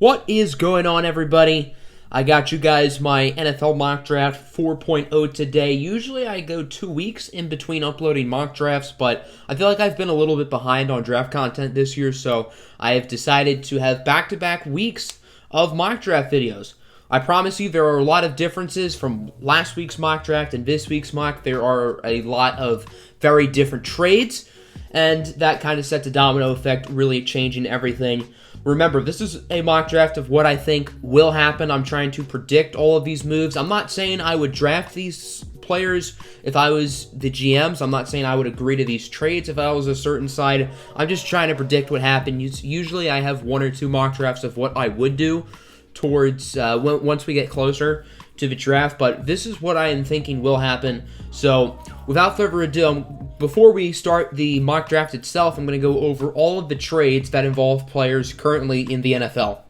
What is going on, everybody? I got you guys my NFL mock draft 4.0 today. Usually I go 2 weeks in between uploading mock drafts, but I feel like I've been a little bit behind on draft content this year, so I have decided to have back-to-back weeks of mock draft videos. I promise you there are a lot of differences from last week's mock draft and this week's mock. There are a lot of very different trades, and that kind of sets a domino effect, really changing everything. Remember, this is a mock draft of what I think will happen. I'm trying to predict all of these moves. I'm not saying I would draft these players if I was the GMs. I'm not saying I would agree to these trades if I was a certain side. I'm just trying to predict what happens. Usually I have 1 or 2 mock drafts of what I would do towards once we get closer to the draft, but this is what I am thinking will happen. So without further ado, before we start the mock draft itself, I'm going to go over all of the trades that involve players currently in the NFL.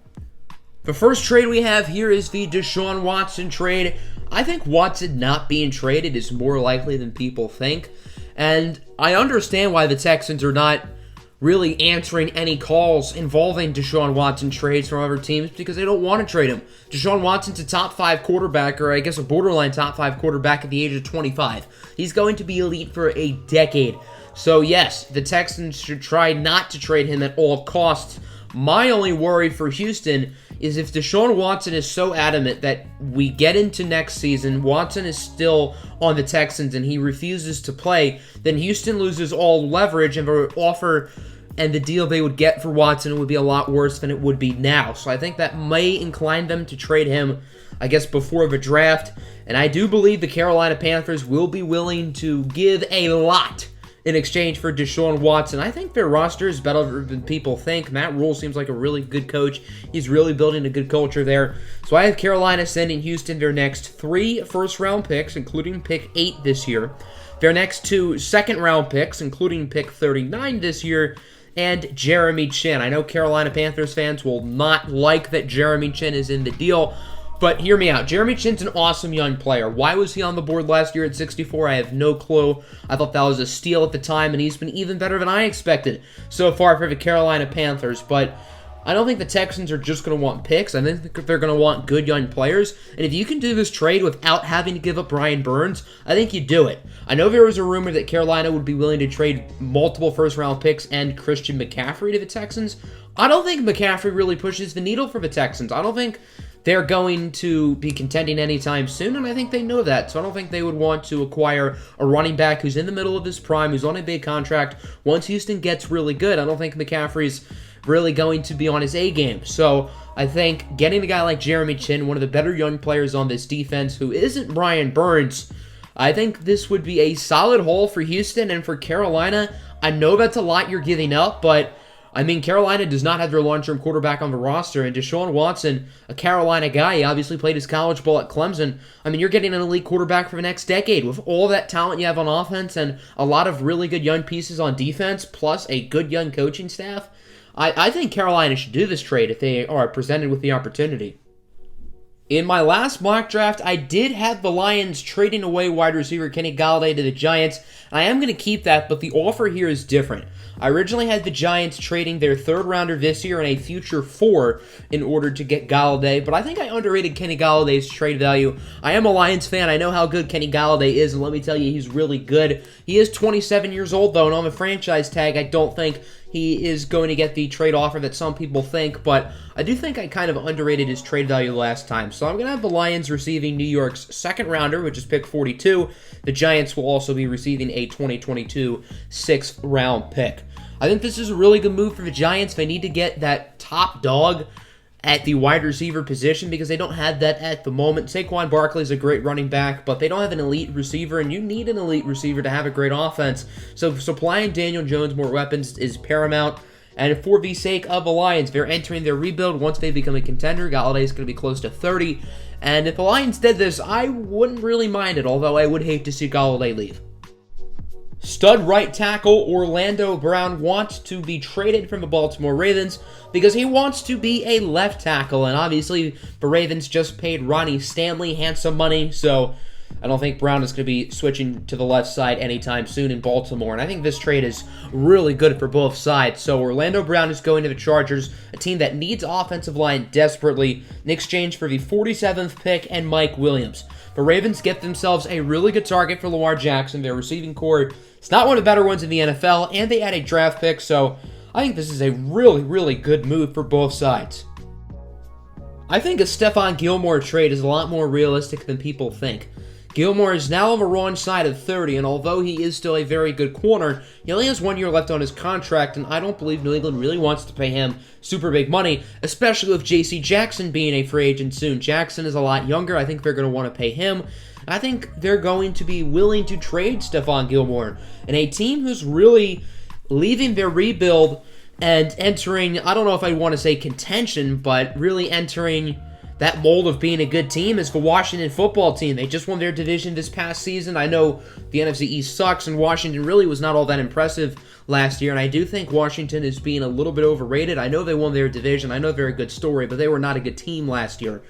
The first trade we have here is the Deshaun Watson trade. I think Watson not being traded is more likely than people think, and I understand why the Texans are not really answering any calls involving Deshaun Watson trades from other teams because they don't want to trade him. Deshaun Watson's a top 5 quarterback, or I guess a borderline top 5 quarterback at the age of 25. He's going to be elite for a decade. So yes, the Texans should try not to trade him at all costs. My only worry for Houston is if Deshaun Watson is so adamant that we get into next season, Watson is still on the Texans and he refuses to play, then Houston loses all leverage and the offer and the deal they would get for Watson would be a lot worse than it would be now. So I think that may incline them to trade him, I guess, before the draft. And I do believe the Carolina Panthers will be willing to give a lot in exchange for Deshaun Watson. I think their roster is better than people think. Matt Rule seems like a really good coach. He's really building a good culture there. So I have Carolina sending Houston their next 3 first-round picks, including pick 8 this year. Their next 2 second-round picks, including pick 39 this year, and Jeremy Chinn. I know Carolina Panthers fans will not like that Jeremy Chinn is in the deal, but hear me out. Jeremy Chinn's an awesome young player. Why was he on the board last year at 64? I have no clue. I thought that was a steal at the time, and he's been even better than I expected so far for the Carolina Panthers, but I don't think the Texans are just going to want picks. I think they're going to want good young players. And if you can do this trade without having to give up Brian Burns, I think you do it. I know there was a rumor that Carolina would be willing to trade multiple first-round picks and Christian McCaffrey to the Texans. I don't think McCaffrey really pushes the needle for the Texans. I don't think they're going to be contending anytime soon, and I think they know that. So I don't think they would want to acquire a running back who's in the middle of his prime, who's on a big contract. Once Houston gets really good, I don't think McCaffrey's really going to be on his A game. So I think getting a guy like Jeremy Chinn, one of the better young players on this defense, who isn't Brian Burns, I think this would be a solid haul for Houston. And for Carolina, I know that's a lot you're giving up, but I mean, Carolina does not have their long-term quarterback on the roster, and Deshaun Watson, a Carolina guy, he obviously played his college ball at Clemson. I mean, you're getting an elite quarterback for the next decade with all that talent you have on offense and a lot of really good young pieces on defense, plus a good young coaching staff. I think Carolina should do this trade if they are presented with the opportunity. In my last mock draft, I did have the Lions trading away wide receiver Kenny Golladay to the Giants. I am going to keep that, but the offer here is different. I originally had the Giants trading their 3rd rounder this year and a future 4 in order to get Golladay, but I think I underrated Kenny Galladay's trade value. I am a Lions fan. I know how good Kenny Golladay is, and let me tell you, he's really good. He is 27 years old, though, and on the franchise tag, I don't think he is going to get the trade offer that some people think, but I do think I kind of underrated his trade value last time. So I'm going to have the Lions receiving New York's 2nd rounder, which is pick 42. The Giants will also be receiving a 2022 6th round pick. I think this is a really good move for the Giants. They need to get that top dog at the wide receiver position because they don't have that at the moment. Saquon Barkley is a great running back, but they don't have an elite receiver, and you need an elite receiver to have a great offense. So supplying Daniel Jones more weapons is paramount. And for the sake of the Lions, they're entering their rebuild. Once they become a contender, Golladay is going to be close to 30. And if the Lions did this, I wouldn't really mind it, although I would hate to see Golladay leave. Stud right tackle Orlando Brown wants to be traded from the Baltimore Ravens because he wants to be a left tackle. And obviously, the Ravens just paid Ronnie Stanley handsome money, so I don't think Brown is going to be switching to the left side anytime soon in Baltimore, and I think this trade is really good for both sides. So Orlando Brown is going to the Chargers, a team that needs offensive line desperately, in exchange for the 47th pick and Mike Williams. The Ravens get themselves a really good target for Lamar Jackson. Their receiving core is not one of the better ones in the NFL, and they add a draft pick, so I think this is a really, really good move for both sides. I think a Stephon Gilmore trade is a lot more realistic than people think. Gilmore is now on the wrong side of 30, and although he is still a very good corner, he only has 1 year left on his contract, and I don't believe New England really wants to pay him super big money, especially with J.C. Jackson being a free agent soon. Jackson is a lot younger. I think they're going to want to pay him. I think they're going to be willing to trade Stephon Gilmore, and a team who's really leaving their rebuild and entering, I don't know if I want to say contention, but really entering that mold of being a good team is the Washington football team. They just won their division this past season. I know the NFC East sucks, and Washington really was not all that impressive last year, and I do think Washington is being a little bit overrated. I know they won their division. I know they're a good story, but they were not a good team last year.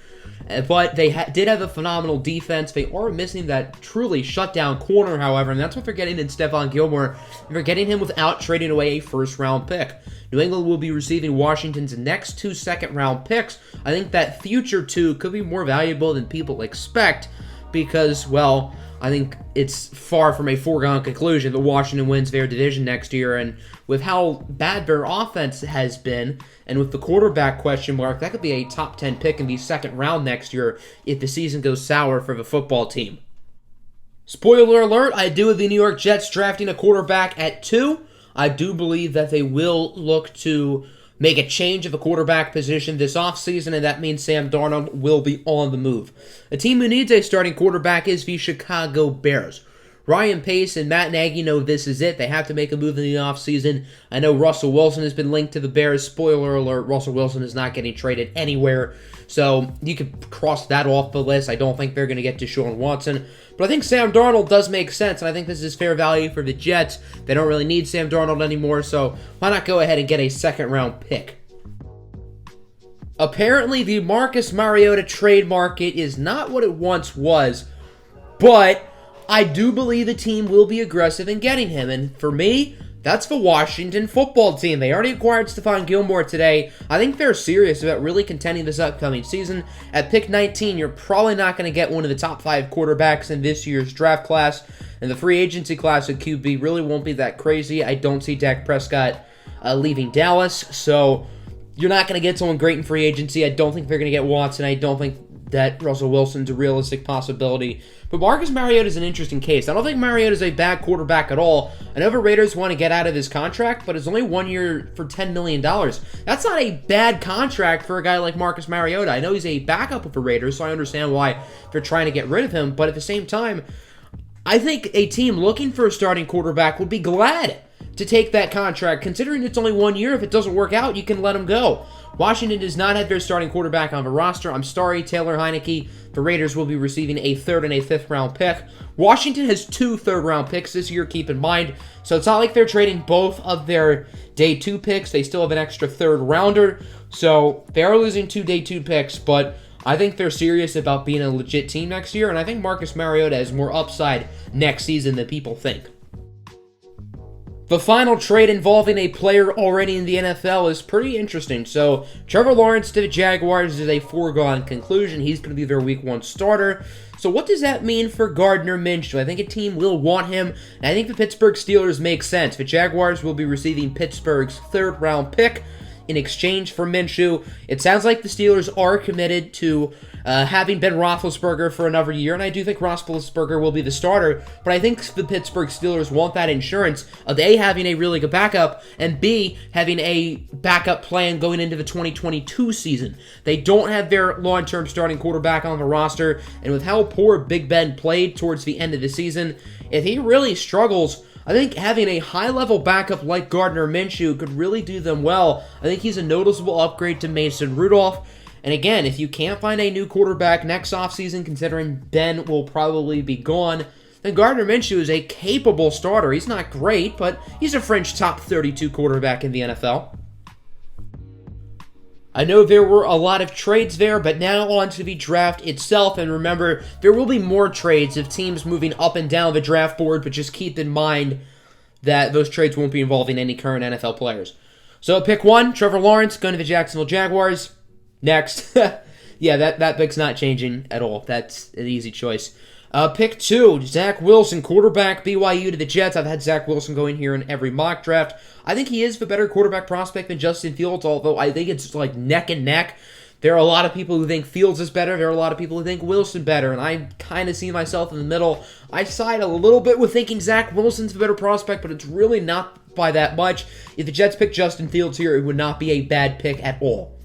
But they did have a phenomenal defense. They are missing that truly shutdown corner, however, and that's what they're getting in Stephon Gilmore. They're getting him without trading away a first-round pick. New England will be receiving Washington's next 2 second-round picks. I think that future 2 could be more valuable than people expect because, well, I think it's far from a foregone conclusion that Washington wins their division next year, and with how bad their offense has been, and with the quarterback question mark, that could be a top 10 pick in the second round next year if the season goes sour for the football team. Spoiler alert, I do have the New York Jets drafting a quarterback at 2. I do believe that they will look to make a change of the quarterback position this offseason, and that means Sam Darnold will be on the move. A team who needs a starting quarterback is the Chicago Bears. Ryan Pace and Matt Nagy know this is it. They have to make a move in the offseason. I know Russell Wilson has been linked to the Bears. Spoiler alert, Russell Wilson is not getting traded anywhere. So you could cross that off the list. I don't think they're going to get Deshaun Watson. But I think Sam Darnold does make sense, and I think this is fair value for the Jets. They don't really need Sam Darnold anymore, so why not go ahead and get a second-round pick? Apparently, the Marcus Mariota trade market is not what it once was, but I do believe the team will be aggressive in getting him, and for me, that's the Washington football team. They already acquired Stephon Gilmore today. I think they're serious about really contending this upcoming season. At pick 19, you're probably not going to get one of the top 5 quarterbacks in this year's draft class, and the free agency class at QB really won't be that crazy. I don't see Dak Prescott leaving Dallas, so you're not going to get someone great in free agency. I don't think they're going to get Watson. I don't think that Russell Wilson's a realistic possibility. But Marcus Mariota is an interesting case. I don't think Mariota is a bad quarterback at all. I know the Raiders want to get out of his contract, but it's only 1 year for $10 million. That's not a bad contract for a guy like Marcus Mariota. I know he's a backup of the Raiders, so I understand why they're trying to get rid of him. But at the same time, I think a team looking for a starting quarterback would be glad to take that contract. Considering it's only 1 year, if it doesn't work out, you can let him go. Washington does not have their starting quarterback on the roster. I'm sorry, Taylor Heineke. The Raiders will be receiving a 3rd and a 5th round pick. Washington has 2 third-round picks this year, keep in mind. So it's not like they're trading both of their day 2 picks. They still have an extra 3rd rounder. So they are losing 2 day 2 picks, but I think they're serious about being a legit team next year, and I think Marcus Mariota has more upside next season than people think. The final trade involving a player already in the NFL is pretty interesting. So, Trevor Lawrence to the Jaguars is a foregone conclusion. He's going to be their Week 1 starter. So, what does that mean for Gardner Minshew? I think a team will want him, and I think the Pittsburgh Steelers make sense. The Jaguars will be receiving Pittsburgh's 3rd round pick in exchange for Minshew. It sounds like the Steelers are committed to having Ben Roethlisberger for another year, and I do think Roethlisberger will be the starter, but I think the Pittsburgh Steelers want that insurance of A, having a really good backup, and B, having a backup plan going into the 2022 season. They don't have their long-term starting quarterback on the roster, and with how poor Big Ben played towards the end of the season, if he really struggles, I think having a high-level backup like Gardner Minshew could really do them well. I think he's a noticeable upgrade to Mason Rudolph. And again, if you can't find a new quarterback next offseason, considering Ben will probably be gone, then Gardner Minshew is a capable starter. He's not great, but he's a fringe top 32 quarterback in the NFL. I know there were a lot of trades there, but now on to the draft itself. And remember, there will be more trades of teams moving up and down the draft board, but just keep in mind that those trades won't be involving any current NFL players. So pick 1, Trevor Lawrence, going to the Jacksonville Jaguars. Next. Yeah, that pick's not changing at all. That's an easy choice. Pick 2, Zach Wilson, quarterback, BYU to the Jets. I've had Zach Wilson going here in every mock draft. I think he is the better quarterback prospect than Justin Fields, although I think it's like neck and neck. There are a lot of people who think Fields is better. There are a lot of people who think Wilson better, and I kind of see myself in the middle. I side a little bit with thinking Zach Wilson's the better prospect, but it's really not by that much. If the Jets pick Justin Fields here, it would not be a bad pick at all.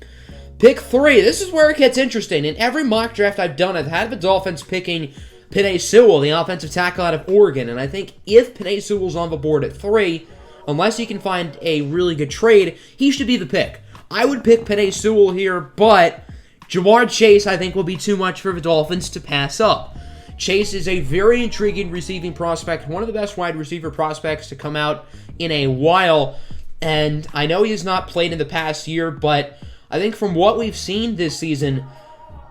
Pick 3. This is where it gets interesting. In every mock draft I've done, I've had the Dolphins picking Penei Sewell, the offensive tackle out of Oregon. And I think if Penei Sewell's on the board at 3, unless you can find a really good trade, he should be the pick. I would pick Penei Sewell here, but Ja'Marr Chase I think will be too much for the Dolphins to pass up. Chase is a very intriguing receiving prospect, one of the best wide receiver prospects to come out in a while. And I know he has not played in the past year, but I think from what we've seen this season,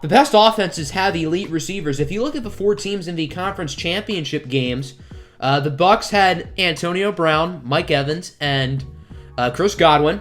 the best offenses have elite receivers. If you look at the 4 teams in the conference championship games, the Bucs had Antonio Brown, Mike Evans, and Chris Godwin.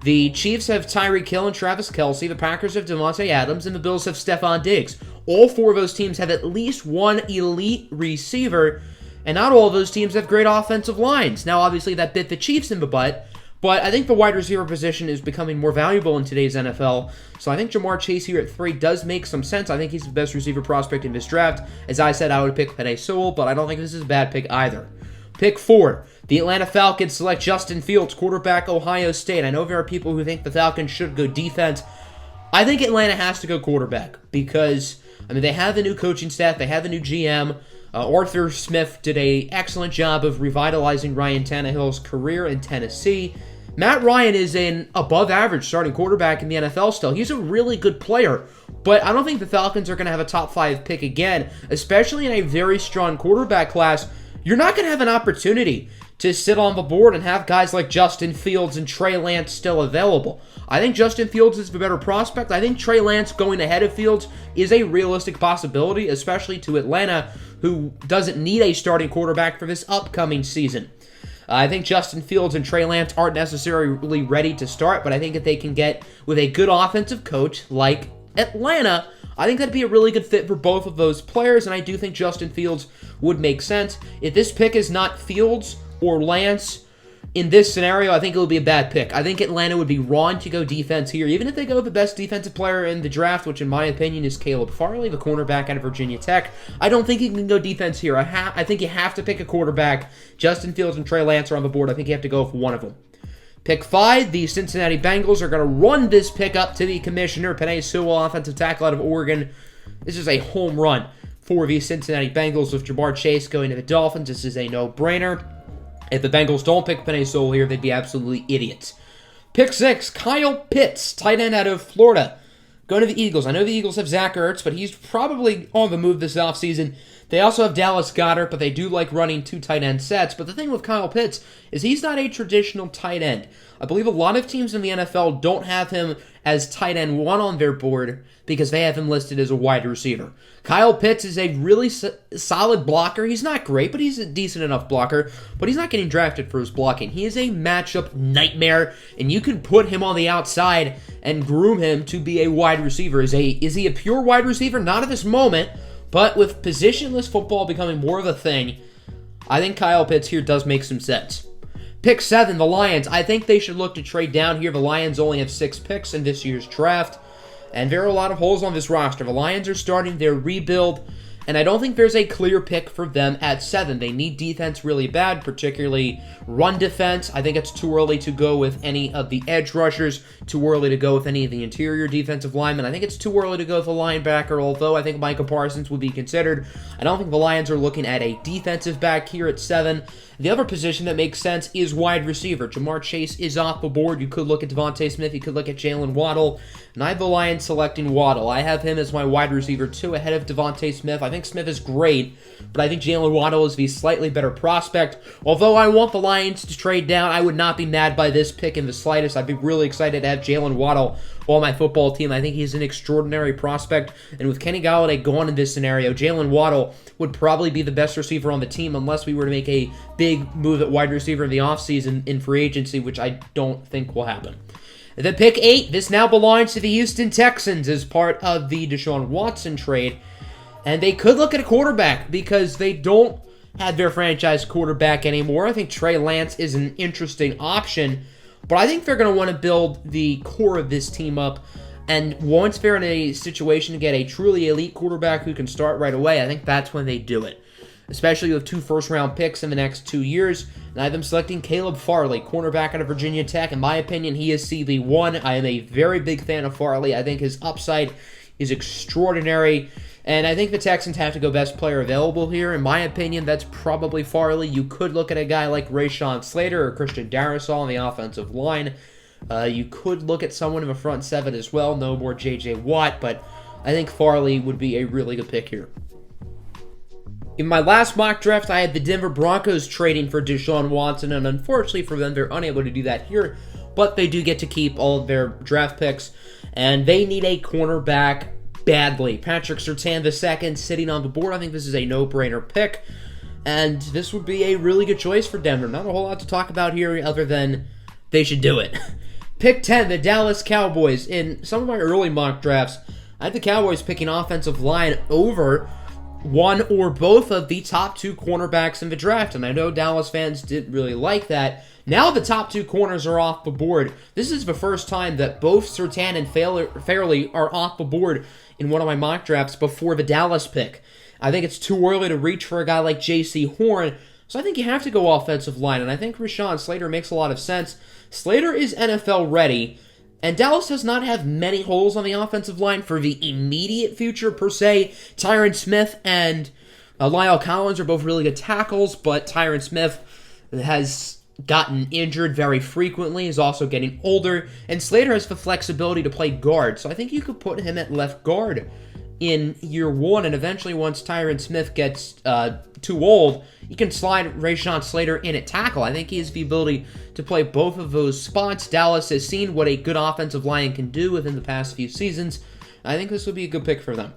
The Chiefs have Tyreek Hill and Travis Kelce. The Packers have Devontae Adams, and the Bills have Stephon Diggs. All 4 of those teams have at least one elite receiver, and not all of those teams have great offensive lines. Now, obviously, that bit the Chiefs in the butt, but I think the wide receiver position is becoming more valuable in today's NFL. So I think Ja'Marr Chase here at 3 does make some sense. I think he's the best receiver prospect in this draft. As I said, I would pick Penei Sewell, but I don't think this is a bad pick either. Pick 4. The Atlanta Falcons select Justin Fields, quarterback, Ohio State. I know there are people who think the Falcons should go defense. I think Atlanta has to go quarterback because, they have a new coaching staff. They have a new GM. Arthur Smith did an excellent job of revitalizing Ryan Tannehill's career in Tennessee. Matt Ryan is an above-average starting quarterback in the NFL still. He's a really good player, but I don't think the Falcons are going to have a top 5 pick again, especially in a very strong quarterback class. You're not going to have an opportunity to sit on the board and have guys like Justin Fields and Trey Lance still available. I think Justin Fields is the better prospect. I think Trey Lance going ahead of Fields is a realistic possibility, especially to Atlanta, who doesn't need a starting quarterback for this upcoming season. I think Justin Fields and Trey Lance aren't necessarily ready to start, but I think if they can get with a good offensive coach like Atlanta, I think that'd be a really good fit for both of those players, and I do think Justin Fields would make sense. If this pick is not Fields or Lance in this scenario, I think it would be a bad pick. I think Atlanta would be wrong to go defense here, even if they go with the best defensive player in the draft, which in my opinion is Caleb Farley, the cornerback out of Virginia Tech. I don't think you can go defense here. I think you have to pick a quarterback. Justin Fields and Trey Lance are on the board. I think you have to go with one of them. Pick 5, the Cincinnati Bengals are going to run this pick up to the commissioner, Penei Sewell, offensive tackle out of Oregon. This is a home run for the Cincinnati Bengals with Ja'Marr Chase going to the Dolphins. This is a no-brainer. If the Bengals don't pick Penei Sewell here, they'd be absolutely idiots. Pick 6, Kyle Pitts, tight end out of Florida. Going to the Eagles. I know the Eagles have Zach Ertz, but he's probably on the move this offseason. They also have Dallas Goedert, but they do like running 2 tight end sets. But the thing with Kyle Pitts is he's not a traditional tight end. I believe a lot of teams in the NFL don't have him as tight end 1 on their board because they have him listed as a wide receiver. Kyle Pitts is a really solid blocker. He's not great, but he's a decent enough blocker. But he's not getting drafted for his blocking. He is a matchup nightmare, and you can put him on the outside and groom him to be a wide receiver. Is he a pure wide receiver? Not at this moment, but with positionless football becoming more of a thing, I think Kyle Pitts here does make some sense. Pick 7, the Lions. I think they should look to trade down here. The Lions only have 6 picks in this year's draft, and there are a lot of holes on this roster. The Lions are starting their rebuild, and I don't think there's a clear pick for them at 7. They need defense really bad, particularly run defense. I think it's too early to go with any of the edge rushers, too early to go with any of the interior defensive linemen. I think it's too early to go with a linebacker, although I think Micah Parsons would be considered. I don't think the Lions are looking at a defensive back here at 7. The other position that makes sense is wide receiver. Ja'Marr Chase is off the board. You could look at Devontae Smith. You could look at Jalen Waddle. And I have the Lions selecting Waddle. I have him as my wide receiver 2 ahead of Devontae Smith. I think think Smith is great, but I think Jalen Waddle is the slightly better prospect. Although I want the Lions to trade down, I would not be mad by this pick in the slightest. I'd be really excited to have Jalen Waddle on my football team. I think he's an extraordinary prospect, and with Kenny Golladay gone in this scenario, Jalen Waddle would probably be the best receiver on the team unless we were to make a big move at wide receiver in the offseason in free agency, which I don't think will happen. And then pick 8, this now belongs to the Houston Texans as part of the Deshaun Watson trade. And they could look at a quarterback because they don't have their franchise quarterback anymore. I think Trey Lance is an interesting option, but I think they're going to want to build the core of this team up. And once they're in a situation to get a truly elite quarterback who can start right away, I think that's when they do it. Especially with 2 first-round picks in the next 2 years. And I have them selecting Caleb Farley, cornerback out of Virginia Tech. In my opinion, he is CB1. I am a very big fan of Farley. I think his upside is extraordinary. And I think the Texans have to go best player available here. In my opinion, that's probably Farley. You could look at a guy like Rashawn Slater or Christian Darrisaw on the offensive line. You could look at someone in the front 7 as well. No more J.J. Watt, but I think Farley would be a really good pick here. In my last mock draft, I had the Denver Broncos trading for Deshaun Watson, and unfortunately for them, they're unable to do that here, but they do get to keep all of their draft picks, and they need a cornerback badly. Patrick Surtain II sitting on the board. I think this is a no-brainer pick, and this would be a really good choice for Denver. Not a whole lot to talk about here other than they should do it. Pick 10, the Dallas Cowboys. In some of my early mock drafts, I had the Cowboys picking offensive line over one or both of the top 2 cornerbacks in the draft, and I know Dallas fans didn't really like that. Now the top 2 corners are off the board. This is the first time that both Surtain and Farley are off the board in one of my mock drafts before the Dallas pick. I think it's too early to reach for a guy like J.C. Horn, so I think you have to go offensive line, and I think Rashawn Slater makes a lot of sense. Slater is NFL ready, and Dallas does not have many holes on the offensive line for the immediate future, per se. Tyron Smith and Lyle Collins are both really good tackles, but Tyron Smith has gotten injured very frequently, is also getting older, and Slater has the flexibility to play guard, so I think you could put him at left guard in year 1, and eventually once Tyron Smith gets too old, you can slide Rashawn Slater in at tackle. I think he has the ability to play both of those spots. Dallas has seen what a good offensive line can do within the past few seasons. I think this would be a good pick for them.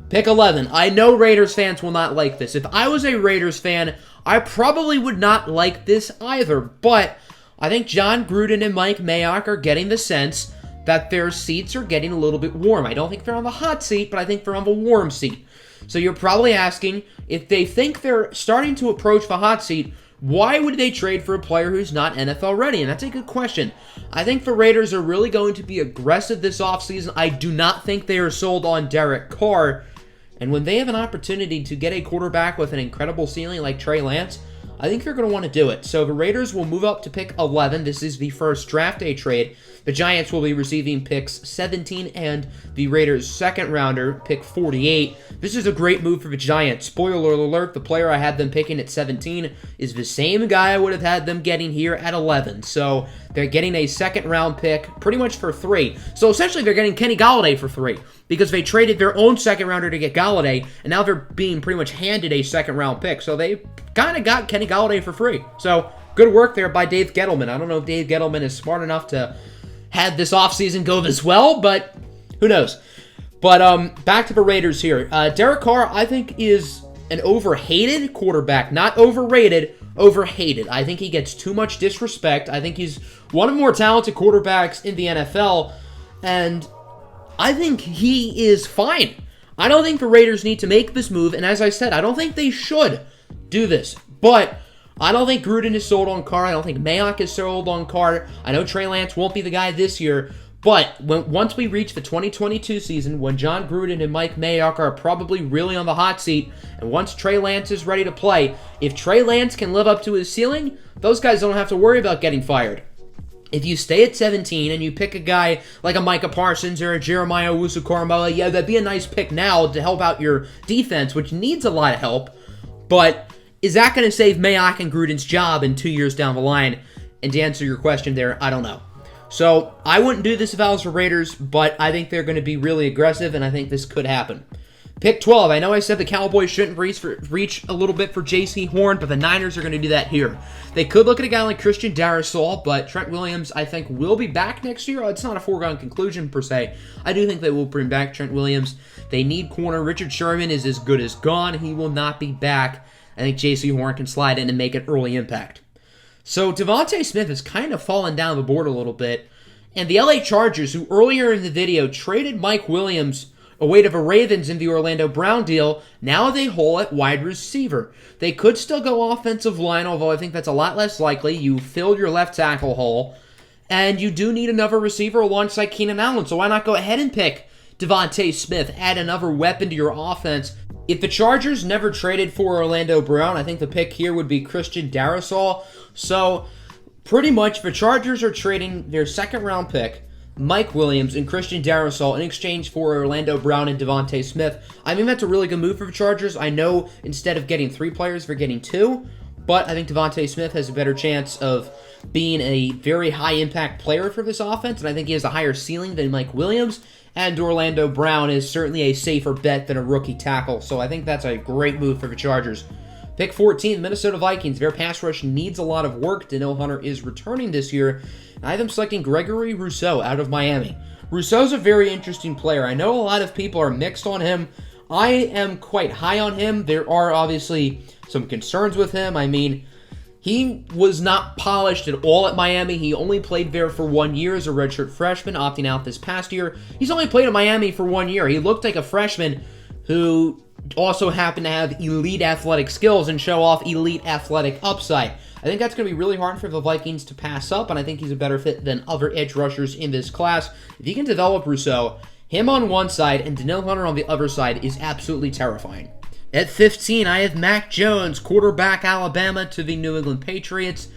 Pick 11. I know Raiders fans will not like this. If I was a Raiders fan, I probably would not like this either, but I think John Gruden and Mike Mayock are getting the sense that their seats are getting a little bit warm. I don't think they're on the hot seat, but I think they're on the warm seat. So you're probably asking, if they think they're starting to approach the hot seat, why would they trade for a player who's not NFL ready? And that's a good question. I think the Raiders are really going to be aggressive this offseason. I do not think they are sold on Derek Carr. And when they have an opportunity to get a quarterback with an incredible ceiling like Trey Lance, I think they're going to want to do it. So the Raiders will move up to pick 11. This is the first draft day trade. The Giants will be receiving picks 17 and the Raiders' second rounder, pick 48. This is a great move for the Giants. Spoiler alert, the player I had them picking at 17 is the same guy I would have had them getting here at 11. So they're getting a second round pick pretty much for 3. So essentially they're getting Kenny Golladay for 3 because they traded their own second rounder to get Golladay, and now they're being pretty much handed a second round pick. So they kind of got Kenny Golladay for free. So good work there by Dave Gettleman. I don't know if Dave Gettleman is smart enough to have this offseason go this well, but who knows. But back to the Raiders here. Derek Carr, I think, is an overhated quarterback. Not overrated, overhated. I think he gets too much disrespect. I think he's one of the more talented quarterbacks in the NFL, and I think he is fine. I don't think the Raiders need to make this move, and as I said, I don't think they should do this. But I don't think Gruden is sold on Carr. I don't think Mayock is sold on Carr. I know Trey Lance won't be the guy this year, but once we reach the 2022 season, when John Gruden and Mike Mayock are probably really on the hot seat, and once Trey Lance is ready to play, if Trey Lance can live up to his ceiling, those guys don't have to worry about getting fired. If you stay at 17 and you pick a guy like a Micah Parsons or a Jeremiah Owusu-Koramoah, yeah, that'd be a nice pick now to help out your defense, which needs a lot of help, but is that going to save Mayock and Gruden's job in 2 years down the line? And to answer your question there, I don't know. So I wouldn't do this if I was the Raiders, but I think they're going to be really aggressive, and I think this could happen. Pick 12. I know I said the Cowboys shouldn't reach a little bit for J.C. Horn, but the Niners are going to do that here. They could look at a guy like Christian Darrisaw, but Trent Williams, I think, will be back next year. It's not a foregone conclusion, per se. I do think they will bring back Trent Williams. They need corner. Richard Sherman is as good as gone. He will not be back. I think J.C. Horn can slide in and make an early impact. So Devontae Smith has kind of fallen down the board a little bit. And the LA Chargers, who earlier in the video traded Mike Williams away to the Ravens in the Orlando Brown deal, now they hole at wide receiver. They could still go offensive line, although I think that's a lot less likely. You filled your left tackle hole, and you do need another receiver alongside Keenan Allen, so why not go ahead and pick Devontae Smith, add another weapon to your offense. If the Chargers never traded for Orlando Brown, I think the pick here would be Christian Darrisaw. So pretty much the Chargers are trading their second-round pick, Mike Williams, and Christian Darrisaw in exchange for Orlando Brown and Devontae Smith. I mean, that's a really good move for the Chargers. I know instead of getting 3 players, they're getting 2, but I think Devontae Smith has a better chance of being a very high-impact player for this offense, and I think he has a higher ceiling than Mike Williams, and Orlando Brown is certainly a safer bet than a rookie tackle, so I think that's a great move for the Chargers. Pick 14, Minnesota Vikings. Their pass rush needs a lot of work. Danielle Hunter is returning this year. I have them selecting Gregory Rousseau out of Miami. Rousseau's a very interesting player. I know a lot of people are mixed on him. I am quite high on him. There are obviously some concerns with him. I mean, he was not polished at all at Miami. He only played there for 1 year as a redshirt freshman, opting out this past year. He's only played at Miami for 1 year. He looked like a freshman who also happened to have elite athletic skills and show off elite athletic upside. I think that's going to be really hard for the Vikings to pass up, and I think he's a better fit than other edge rushers in this class. If you can develop Rousseau, him on one side and Danielle Hunter on the other side is absolutely terrifying. At 15, I have Mac Jones, quarterback Alabama to the New England Patriots.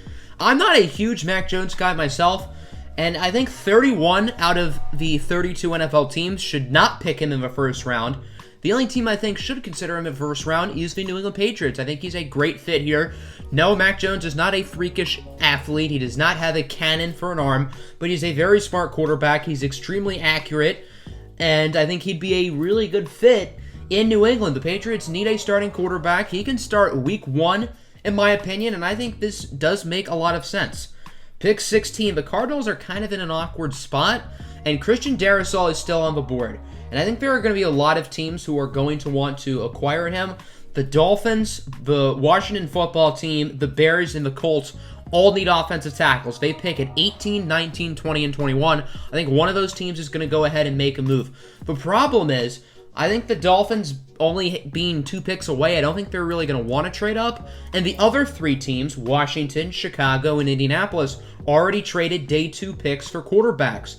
I'm not a huge Mac Jones guy myself, and I think 31 out of the 32 NFL teams should not pick him in the first round. The only team I think should consider him in the first round is the New England Patriots. I think he's a great fit here. No, Mac Jones is not a freakish athlete. He does not have a cannon for an arm, but he's a very smart quarterback. He's extremely accurate, and I think he'd be a really good fit in New England. The Patriots need a starting quarterback. He can start week 1, in my opinion, and I think this does make a lot of sense. Pick 16, the Cardinals are kind of in an awkward spot, and Christian Darrisaw is still on the board. And I think there are going to be a lot of teams who are going to want to acquire him. The Dolphins, the Washington football team, the Bears, and the Colts all need offensive tackles. They pick at 18, 19, 20, and 21. I think one of those teams is going to go ahead and make a move. The problem is, I think the Dolphins only being 2 picks away, I don't think they're really going to want to trade up. And the other 3 teams, Washington, Chicago, and Indianapolis, already traded day 2 picks for quarterbacks.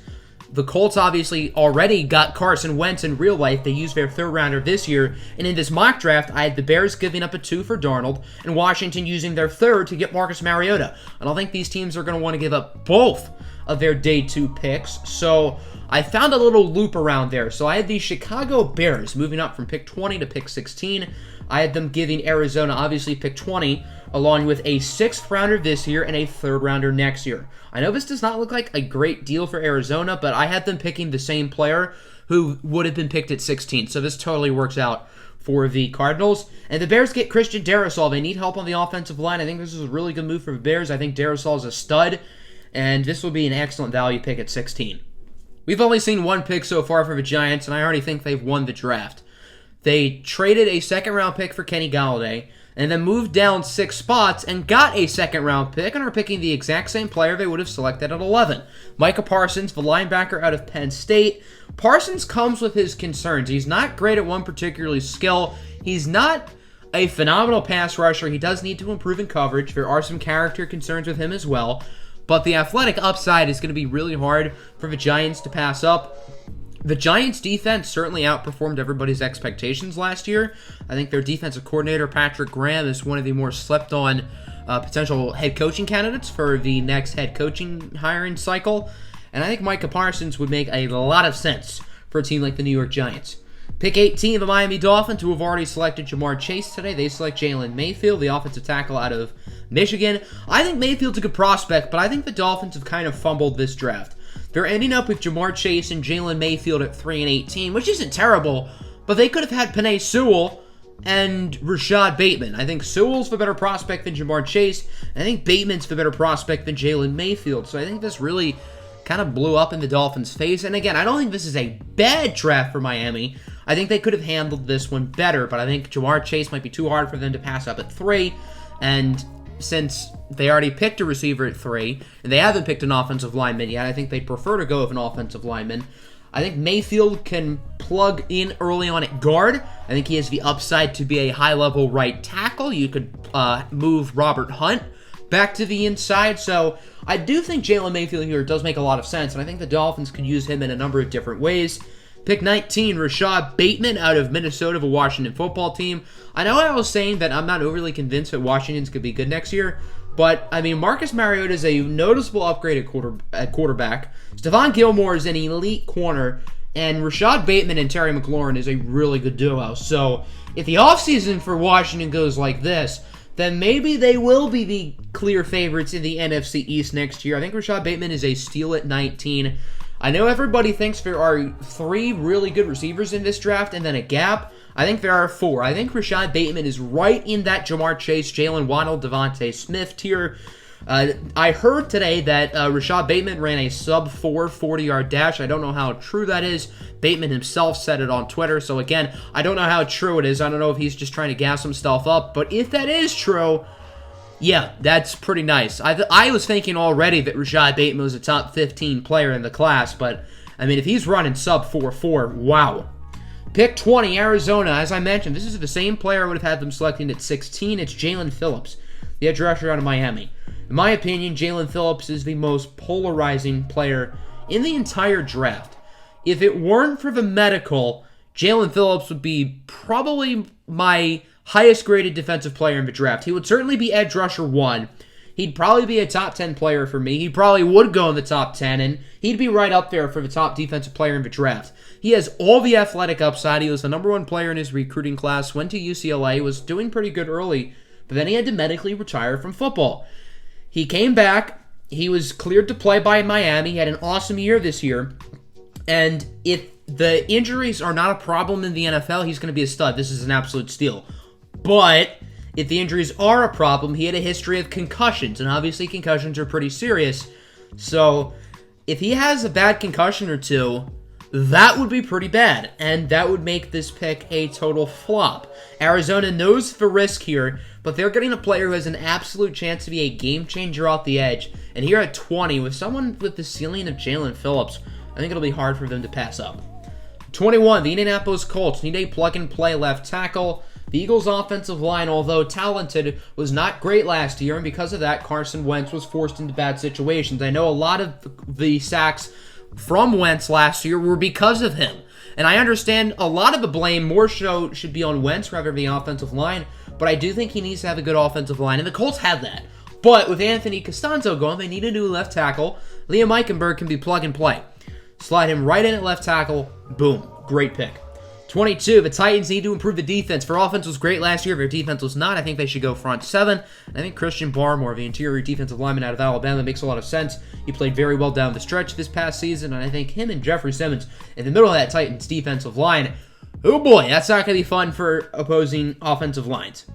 The Colts obviously already got Carson Wentz in real life. They used their 3rd rounder this year. And in this mock draft, I had the Bears giving up a 2 for Darnold and Washington using their 3rd to get Marcus Mariota. I don't think these teams are going to want to give up both of their day 2 picks. So I found a little loop around there. So I had the Chicago Bears moving up from pick 20 to pick 16. I had them giving Arizona, obviously, pick 20, along with a 6th rounder this year and a 3rd rounder next year. I know this does not look like a great deal for Arizona, but I had them picking the same player who would have been picked at 16, so this totally works out for the Cardinals. And the Bears get Christian Darrisaw. They need help on the offensive line. I think this is a really good move for the Bears. I think Darrisaw is a stud, and this will be an excellent value pick at 16. We've only seen 1 pick so far for the Giants, and I already think they've won the draft. They traded a 2nd-round pick for Kenny Golladay, and then moved down 6 spots and got a 2nd-round pick and are picking the exact same player they would have selected at 11. Micah Parsons, the linebacker out of Penn State. Parsons comes with his concerns. He's not great at one particular skill. He's not a phenomenal pass rusher. He does need to improve in coverage. There are some character concerns with him as well. But the athletic upside is going to be really hard for the Giants to pass up. The Giants' defense certainly outperformed everybody's expectations last year. I think their defensive coordinator, Patrick Graham, is one of the more slept-on potential head coaching candidates for the next head coaching hiring cycle. And I think Micah Parsons would make a lot of sense for a team like the New York Giants. Pick 18, the Miami Dolphins, who have already selected Jamar Chase today. They select Jalen Mayfield, the offensive tackle out of Michigan. I think Mayfield's a good prospect, but I think the Dolphins have kind of fumbled this draft. They're ending up with Jamar Chase and Jalen Mayfield at 3 and 18, which isn't terrible, but they could have had Penei Sewell and Rashad Bateman. I think Sewell's the better prospect than Jamar Chase, and I think Bateman's the better prospect than Jalen Mayfield. So I think this really kind of blew up in the Dolphins' face. And again, I don't think this is a bad draft for Miami. I think they could have handled this one better, but I think Jamar Chase might be too hard for them to pass up at 3. And since they already picked a receiver at 3, and they haven't picked an offensive lineman yet, I think they'd prefer to go with an offensive lineman. I think Mayfield can plug in early on at guard. I think he has the upside to be a high-level right tackle. You could move Robert Hunt back to the inside. So I do think Jalen Mayfield here does make a lot of sense, and I think the Dolphins could use him in a number of different ways. Pick 19, Rashad Bateman out of Minnesota, the Washington football team. I know I was saying that I'm not overly convinced that Washington's could be good next year, but, I mean, Marcus Mariota is a noticeable upgrade at quarterback. Stephon Gilmore is an elite corner, and Rashad Bateman and Terry McLaurin is a really good duo. So, if the offseason for Washington goes like this, then maybe they will be the clear favorites in the NFC East next year. I think Rashad Bateman is a steal at 19. I know everybody thinks there are 3 really good receivers in this draft and then a gap. I think there are 4. I think Rashad Bateman is right in that Jamar Chase, Jalen Waddle, Devontae Smith tier. I heard today that Rashad Bateman ran a sub-4 40-yard dash. I don't know how true that is. Bateman himself said it on Twitter. So again, I don't know how true it is. I don't know if he's just trying to gas himself up. But if that is true, yeah, that's pretty nice. I was thinking already that Rashad Bateman was a top 15 player in the class. But, I mean, if he's running sub-4-4, wow. Pick 20, Arizona. As I mentioned, this is the same player I would have had them selecting at 16. It's Jalen Phillips, the edge rusher out of Miami. In my opinion, Jalen Phillips is the most polarizing player in the entire draft. If it weren't for the medical, Jalen Phillips would be probably my highest graded defensive player in the draft. He would certainly be edge rusher 1. He'd probably be a top 10 player for me. He probably would go in the top 10, and he'd be right up there for the top defensive player in the draft. He has all the athletic upside. He was the number 1 player in his recruiting class, went to UCLA, was doing pretty good early, but then he had to medically retire from football. He came back. He was cleared to play by Miami. He had an awesome year this year. And if the injuries are not a problem in the NFL, he's going to be a stud. This is an absolute steal. But if the injuries are a problem, he had a history of concussions, and obviously concussions are pretty serious. So if he has a bad concussion or two, that would be pretty bad, and that would make this pick a total flop. Arizona knows the risk here, but they're getting a player who has an absolute chance to be a game changer off the edge. And here at 20, with someone with the ceiling of Jalen Phillips, I think it'll be hard for them to pass up. 21, the Indianapolis Colts need a plug-and-play left tackle. The Eagles' offensive line, although talented, was not great last year, and because of that, Carson Wentz was forced into bad situations. I know a lot of the sacks from Wentz last year were because of him. And I understand a lot of the blame more so should be on Wentz rather than the offensive line, but I do think he needs to have a good offensive line, and the Colts have that. But with Anthony Costanzo going, they need a new left tackle. Liam Eichenberg can be plug and play. Slide him right in at left tackle. Boom. Great pick. 22, the Titans need to improve the defense. Their offense was great last year. Their defense was not. I think they should go front 7. I think Christian Barmore, the interior defensive lineman out of Alabama, makes a lot of sense. He played very well down the stretch this past season, and I think him and Jeffrey Simmons in the middle of that Titans defensive line, oh boy, that's not going to be fun for opposing offensive lines.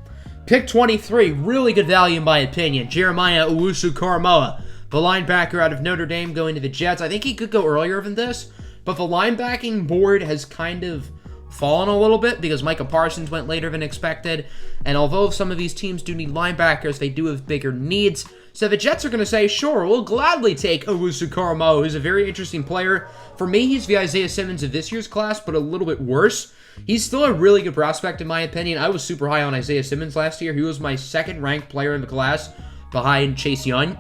Pick 23, really good value in my opinion. Jeremiah Owusu-Koramoah, the linebacker out of Notre Dame going to the Jets. I think he could go earlier than this, but the linebacking board has kind of fallen a little bit because Micah Parsons went later than expected, and although some of these teams do need linebackers, they do have bigger needs. So the Jets are going to say, sure, we'll gladly take Owusu-Koramoah, who's a very interesting player. For me, he's the Isaiah Simmons of this year's class, but a little bit worse. He's still a really good prospect in my opinion. I was super high on Isaiah Simmons last year. He was my second-ranked player in the class behind Chase Young.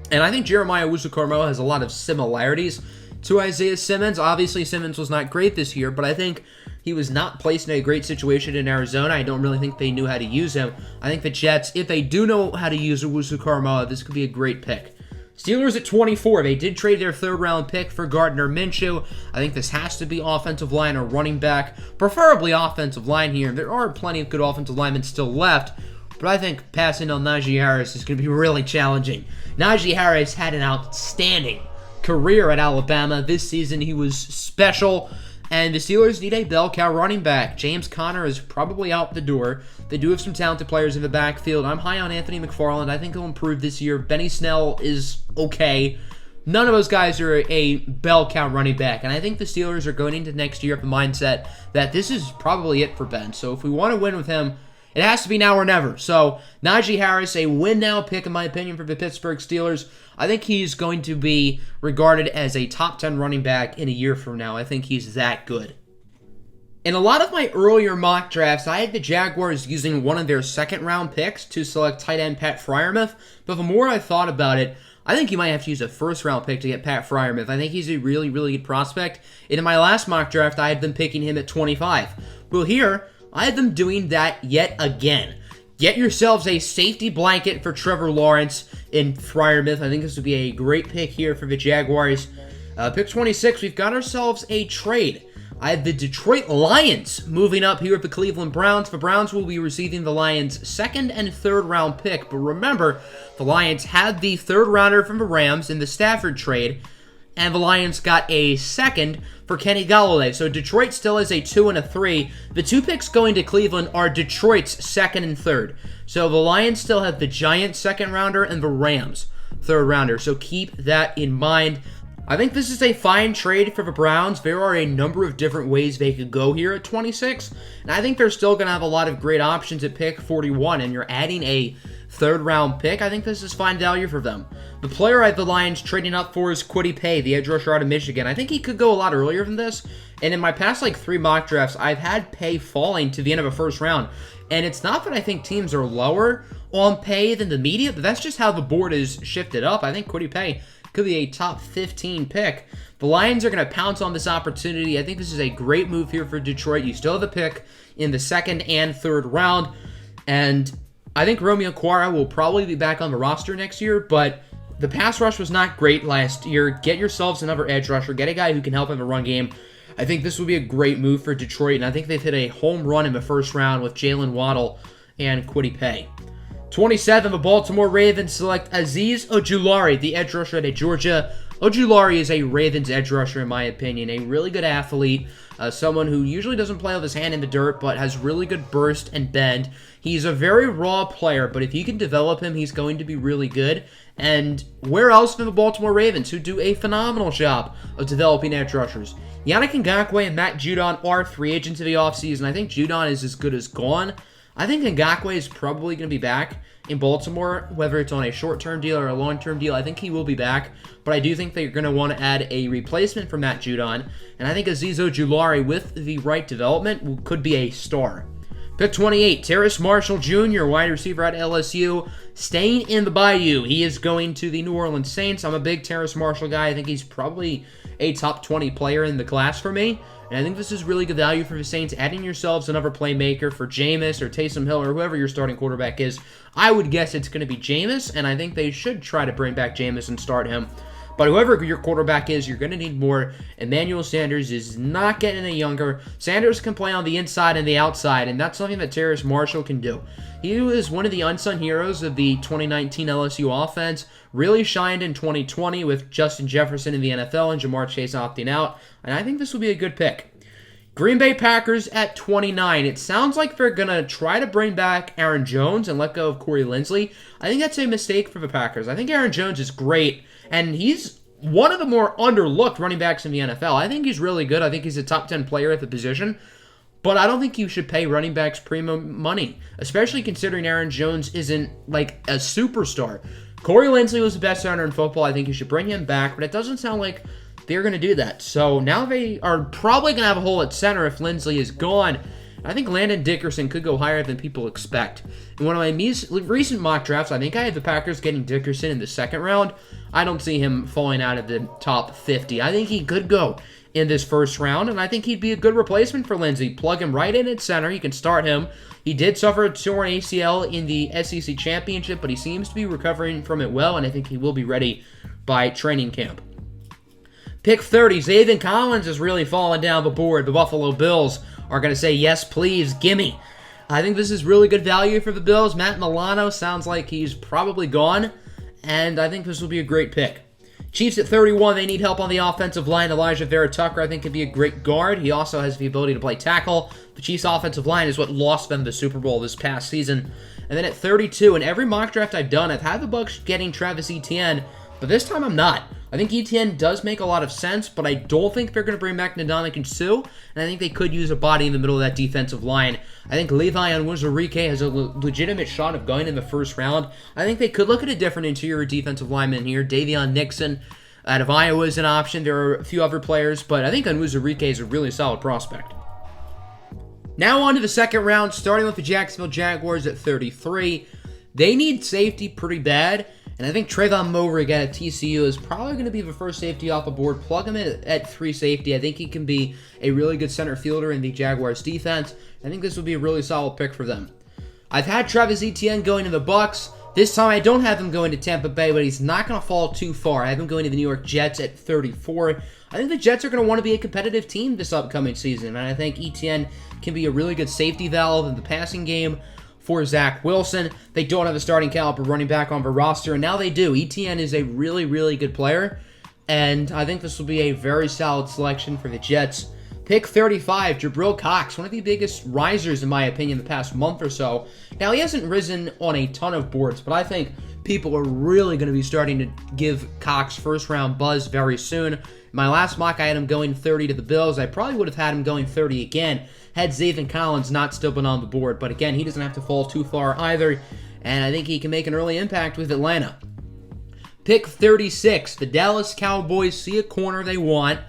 And I think Jeremiah Owusu-Koramoah has a lot of similarities to Isaiah Simmons. Obviously, Simmons was not great this year, but I think he was not placed in a great situation in Arizona. I don't really think they knew how to use him. I think the Jets, if they do know how to use Owusu-Koramoah, this could be a great pick. Steelers at 24. They did trade their third-round pick for Gardner Minshew. I think this has to be offensive line or running back, preferably offensive line here. There are plenty of good offensive linemen still left, but I think passing on Najee Harris is going to be really challenging. Najee Harris had an outstanding career at Alabama. This season he was special, And the Steelers need a bell cow running back. James Conner is probably out the door. They do have some talented players in the backfield. I'm high on Anthony McFarland. I think he'll improve this year. Benny Snell is okay. None of those guys are a bell cow running back. And I think the Steelers are going into next year with the mindset that this is probably it for Ben. So if we want to win with him, it has to be now or never. So Najee Harris, a win-now pick in my opinion for the Pittsburgh Steelers. I think he's going to be regarded as a top 10 running back in a year from now. I think he's that good. In a lot of my earlier mock drafts, I had the Jaguars using one of their second-round picks to select tight end Pat Freiermuth. But the more I thought about it, I think you might have to use a first-round pick to get Pat Freiermuth. I think he's a really, really good prospect. And in my last mock draft, I had them picking him at 25. Well, here, I had them doing that yet again. Get yourselves a safety blanket for Trevor Lawrence in Freiermuth. I think this would be a great pick here for the Jaguars. Pick 26, we've got ourselves a trade. I have the Detroit Lions moving up here with the Cleveland Browns. The Browns will be receiving the Lions' second and third round pick. But remember, the Lions had the third rounder from the Rams in the Stafford trade, and the Lions got a second for Kenny Golladay. So Detroit still has a 2 and a 3. The two picks going to Cleveland are Detroit's second and third. So the Lions still have the Giants' second rounder and the Rams' third rounder. So keep that in mind. I think this is a fine trade for the Browns. There are a number of different ways they could go here at 26. And I think they're still going to have a lot of great options at pick 41. And you're adding a third-round pick. I think this is fine value for them. The player I have the Lions trading up for is Kwity Paye, the edge rusher out of Michigan. I think he could go a lot earlier than this. And in my past, 3 mock drafts, I've had Paye falling to the end of a first round. And it's not that I think teams are lower on Paye than the media, but that's just how the board is shifted up. I think Kwity Paye could be a top 15 pick. The Lions are going to pounce on this opportunity. I think this is a great move here for Detroit. You still have the pick in the second and third round. And I think Romeo Okwara will probably be back on the roster next year, but the pass rush was not great last year. Get yourselves another edge rusher. Get a guy who can help in the run game. I think this would be a great move for Detroit, and I think they've hit a home run in the first round with Jalen Waddle and Kwity Paye. 27, the Baltimore Ravens select Azeez Ojulari, the edge rusher at Georgia. Ojulari is a Ravens edge rusher, in my opinion. A really good athlete, someone who usually doesn't play with his hand in the dirt, but has really good burst and bend. He's a very raw player, but if you can develop him, he's going to be really good. And where else than the Baltimore Ravens, who do a phenomenal job of developing edge rushers? Yannick Ngakoue and Matt Judon are free agents of the offseason. I think Judon is as good as gone. I think Ngakoue is probably going to be back in Baltimore, whether it's on a short-term deal or a long-term deal. I think he will be back, but I do think they're going to want to add a replacement for Matt Judon, and I think Azeez Ojulari, with the right development, could be a star. Pick 28, Terrace Marshall Jr., wide receiver at LSU, staying in the Bayou. He is going to the New Orleans Saints. I'm a big Terrace Marshall guy. I think he's probably a top 20 player in the class for me. And I think this is really good value for the Saints. Adding yourselves another playmaker for Jameis or Taysom Hill or whoever your starting quarterback is. I would guess it's going to be Jameis, and I think they should try to bring back Jameis and start him. But whoever your quarterback is, you're going to need more. Emmanuel Sanders is not getting any younger. Sanders can play on the inside and the outside, and that's something that Terrace Marshall can do. He was one of the unsung heroes of the 2019 LSU offense. Really shined in 2020 with Justin Jefferson in the NFL and Jamar Chase opting out. And I think this will be a good pick. Green Bay Packers at 29. It sounds like they're going to try to bring back Aaron Jones and let go of Corey Linsley. I think that's a mistake for the Packers. I think Aaron Jones is great, and he's one of the more underlooked running backs in the NFL. I think he's really good. I think he's a top 10 player at the position. But I don't think you should pay running backs premium money, especially considering Aaron Jones isn't like a superstar. Corey Linsley was the best center in football. I think you should bring him back, but it doesn't sound like they're going to do that. So now they are probably going to have a hole at center if Linsley is gone. I think Landon Dickerson could go higher than people expect. In one of my recent mock drafts, I think I had the Packers getting Dickerson in the second round. I don't see him falling out of the top 50. I think he could go in this first round, and I think he'd be a good replacement for Lindsey. Plug him right in at center. You can start him. He did suffer a torn ACL in the SEC Championship, but he seems to be recovering from it well, and I think he will be ready by training camp. Pick 30, Zaven Collins is really falling down the board. The Buffalo Bills are going to say, yes, please, gimme. I think this is really good value for the Bills. Matt Milano sounds like he's probably gone, and I think this will be a great pick. Chiefs at 31, they need help on the offensive line. Elijah Vera Tucker, I think, could be a great guard. He also has the ability to play tackle. The Chiefs' offensive line is what lost them the Super Bowl this past season. And then at 32, in every mock draft I've done, I've had the Bucks getting Travis Etienne, but this time I'm not. I think Etienne does make a lot of sense, but I don't think they're going to bring back Ndamukong Suh, and I think they could use a body in the middle of that defensive line. I think Levi Onwuzurike has a legitimate shot of going in the first round. I think they could look at a different interior defensive lineman here. Davion Nixon out of Iowa is an option. There are a few other players, but I think Onwuzurike is a really solid prospect. Now on to the second round, starting with the Jacksonville Jaguars at 33. They need safety pretty bad, and I think Trayvon Moehrig at TCU is probably going to be the first safety off the board. Plug him in at 3 safety. I think he can be a really good center fielder in the Jaguars defense. I think this would be a really solid pick for them. I've had Travis Etienne going to the Bucks. This time I don't have him going to Tampa Bay, but he's not going to fall too far. I have him going to the New York Jets at 34. I think the Jets are going to want to be a competitive team this upcoming season, and I think Etienne can be a really good safety valve in the passing game for Zach Wilson. They don't have a starting caliber running back on the roster, and now they do. Etienne is a really, really good player, and I think this will be a very solid selection for the Jets. Pick 35, Jabril Cox, one of the biggest risers, in my opinion, the past month or so. Now, he hasn't risen on a ton of boards, but I think people are really going to be starting to give Cox first-round buzz very soon. In my last mock, I had him going 30 to the Bills. I probably would have had him going 30 again had Zaven Collins not still been on the board. But again, he doesn't have to fall too far either, and I think he can make an early impact with Atlanta. Pick 36, the Dallas Cowboys see a corner they want,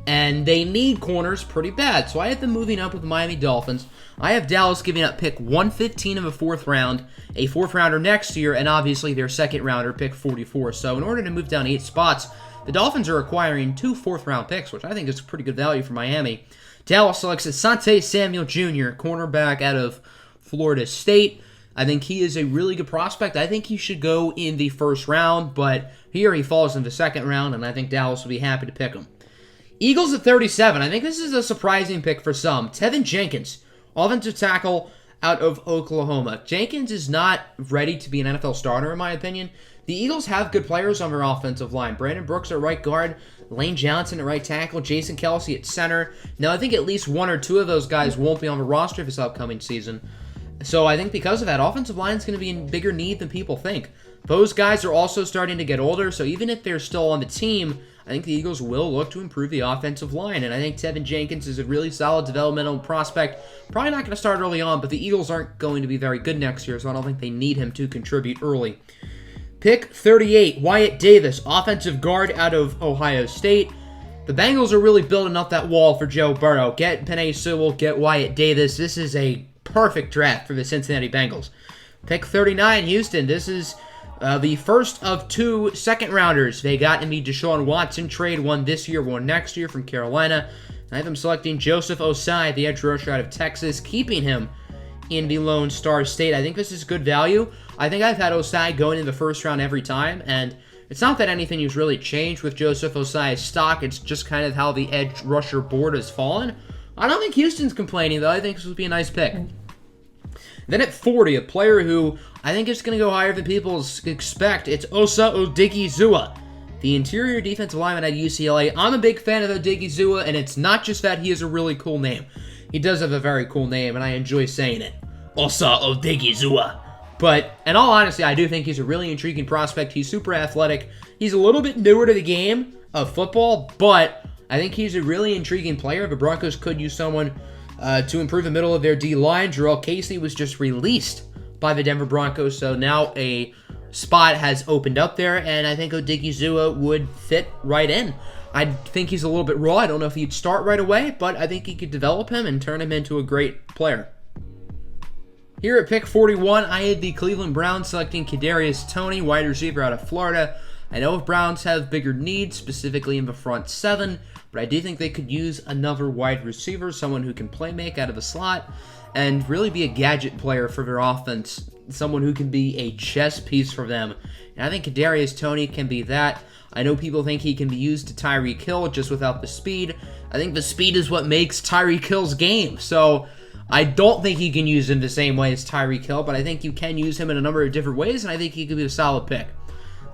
and they need corners pretty bad. So I have them moving up with the Miami Dolphins. I have Dallas giving up pick 115 of a fourth round, a fourth rounder next year, and obviously their second rounder, pick 44. So in order to move down 8 spots, the Dolphins are acquiring 2 fourth-round picks, which I think is pretty good value for Miami. Dallas selects Asante Samuel Jr., cornerback out of Florida State. I think he is a really good prospect. I think he should go in the first round, but here he falls in the second round, and I think Dallas will be happy to pick him. Eagles at 37. I think this is a surprising pick for some. Tevin Jenkins, offensive tackle out of Oklahoma. Jenkins is not ready to be an NFL starter, in my opinion. The Eagles have good players on their offensive line. Brandon Brooks at right guard, Lane Johnson at right tackle, Jason Kelce at center. Now, I think at least 1 or 2 of those guys won't be on the roster this upcoming season. So I think because of that, offensive line is going to be in bigger need than people think. Those guys are also starting to get older, so even if they're still on the team, I think the Eagles will look to improve the offensive line, and I think Tevin Jenkins is a really solid developmental prospect. Probably not going to start early on, but the Eagles aren't going to be very good next year, so I don't think they need him to contribute early. Pick 38, Wyatt Davis, offensive guard out of Ohio State. The Bengals are really building up that wall for Joe Burrow. Get Penei Sewell, get Wyatt Davis. This is a perfect draft for the Cincinnati Bengals. Pick 39, Houston. This is the first of 2 second-rounders they got in the Deshaun Watson trade, one this year, one next year from Carolina. I have them selecting Joseph Osai, the edge rusher out of Texas, keeping him in the Lone Star State. I think this is good value. I think I've had Osai going in the first round every time, and it's not that anything has really changed with Joseph Osai's stock. It's just kind of how the edge rusher board has fallen. I don't think Houston's complaining, though. I think this would be a nice pick. Then at 40, a player who I think is going to go higher than people expect, it's Osa Odigizua, the interior defensive lineman at UCLA. I'm a big fan of Odigizua, and it's not just that he has a really cool name. He does have a very cool name, and I enjoy saying it. Osa Odigizua. But, in all honesty, I do think he's a really intriguing prospect. He's super athletic. He's a little bit newer to the game of football, but I think he's a really intriguing player. The Broncos could use someone to improve the middle of their D-line. Jarrell Casey was just released by the Denver Broncos, so now a spot has opened up there, and I think Odigizua would fit right in. I think he's a little bit raw. I don't know if he'd start right away, but I think he could develop him and turn him into a great player. Here at pick 41, I had the Cleveland Browns selecting Kadarius Toney, wide receiver out of Florida. I know if Browns have bigger needs, specifically in the front 7, but I do think they could use another wide receiver, someone who can play make out of the slot, and really be a gadget player for their offense, someone who can be a chess piece for them. And I think Kadarius Toney can be that. I know people think he can be used to Tyreek Hill just without the speed. I think the speed is what makes Tyreek Hill's game, so I don't think you can use him the same way as Tyreek Hill, but I think you can use him in a number of different ways, and I think he could be a solid pick.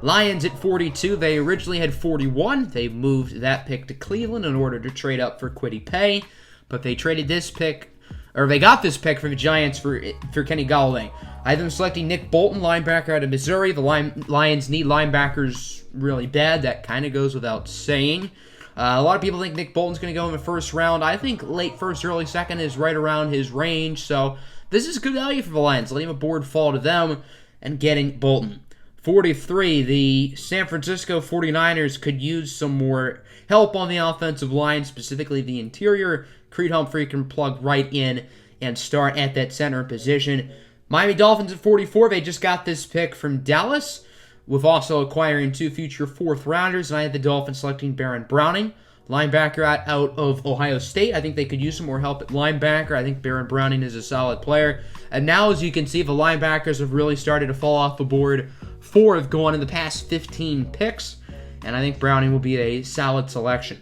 Lions at 42. They originally had 41. They moved that pick to Cleveland in order to trade up for Kwity Paye, but they traded this pick, or they got this pick from the Giants for Kenny Golladay. I have them selecting Nick Bolton, linebacker out of Missouri. The Lions need linebackers really bad. That kind of goes without saying. A lot of people think Nick Bolton's going to go in the first round. I think late first, early second is right around his range. So this is good value for the Lions. Letting a board fall to them and getting Bolton. 43, the San Francisco 49ers could use some more help on the offensive line, specifically the interior. Creed Humphrey can plug right in and start at that center position. Miami Dolphins at 44, they just got this pick from Dallas, with also acquiring 2 future fourth-rounders, and I had the Dolphins selecting Baron Browning, linebacker out of Ohio State. I think they could use some more help at linebacker. I think Baron Browning is a solid player. And now, as you can see, the linebackers have really started to fall off the board. 4 have gone in the past 15 picks, and I think Browning will be a solid selection.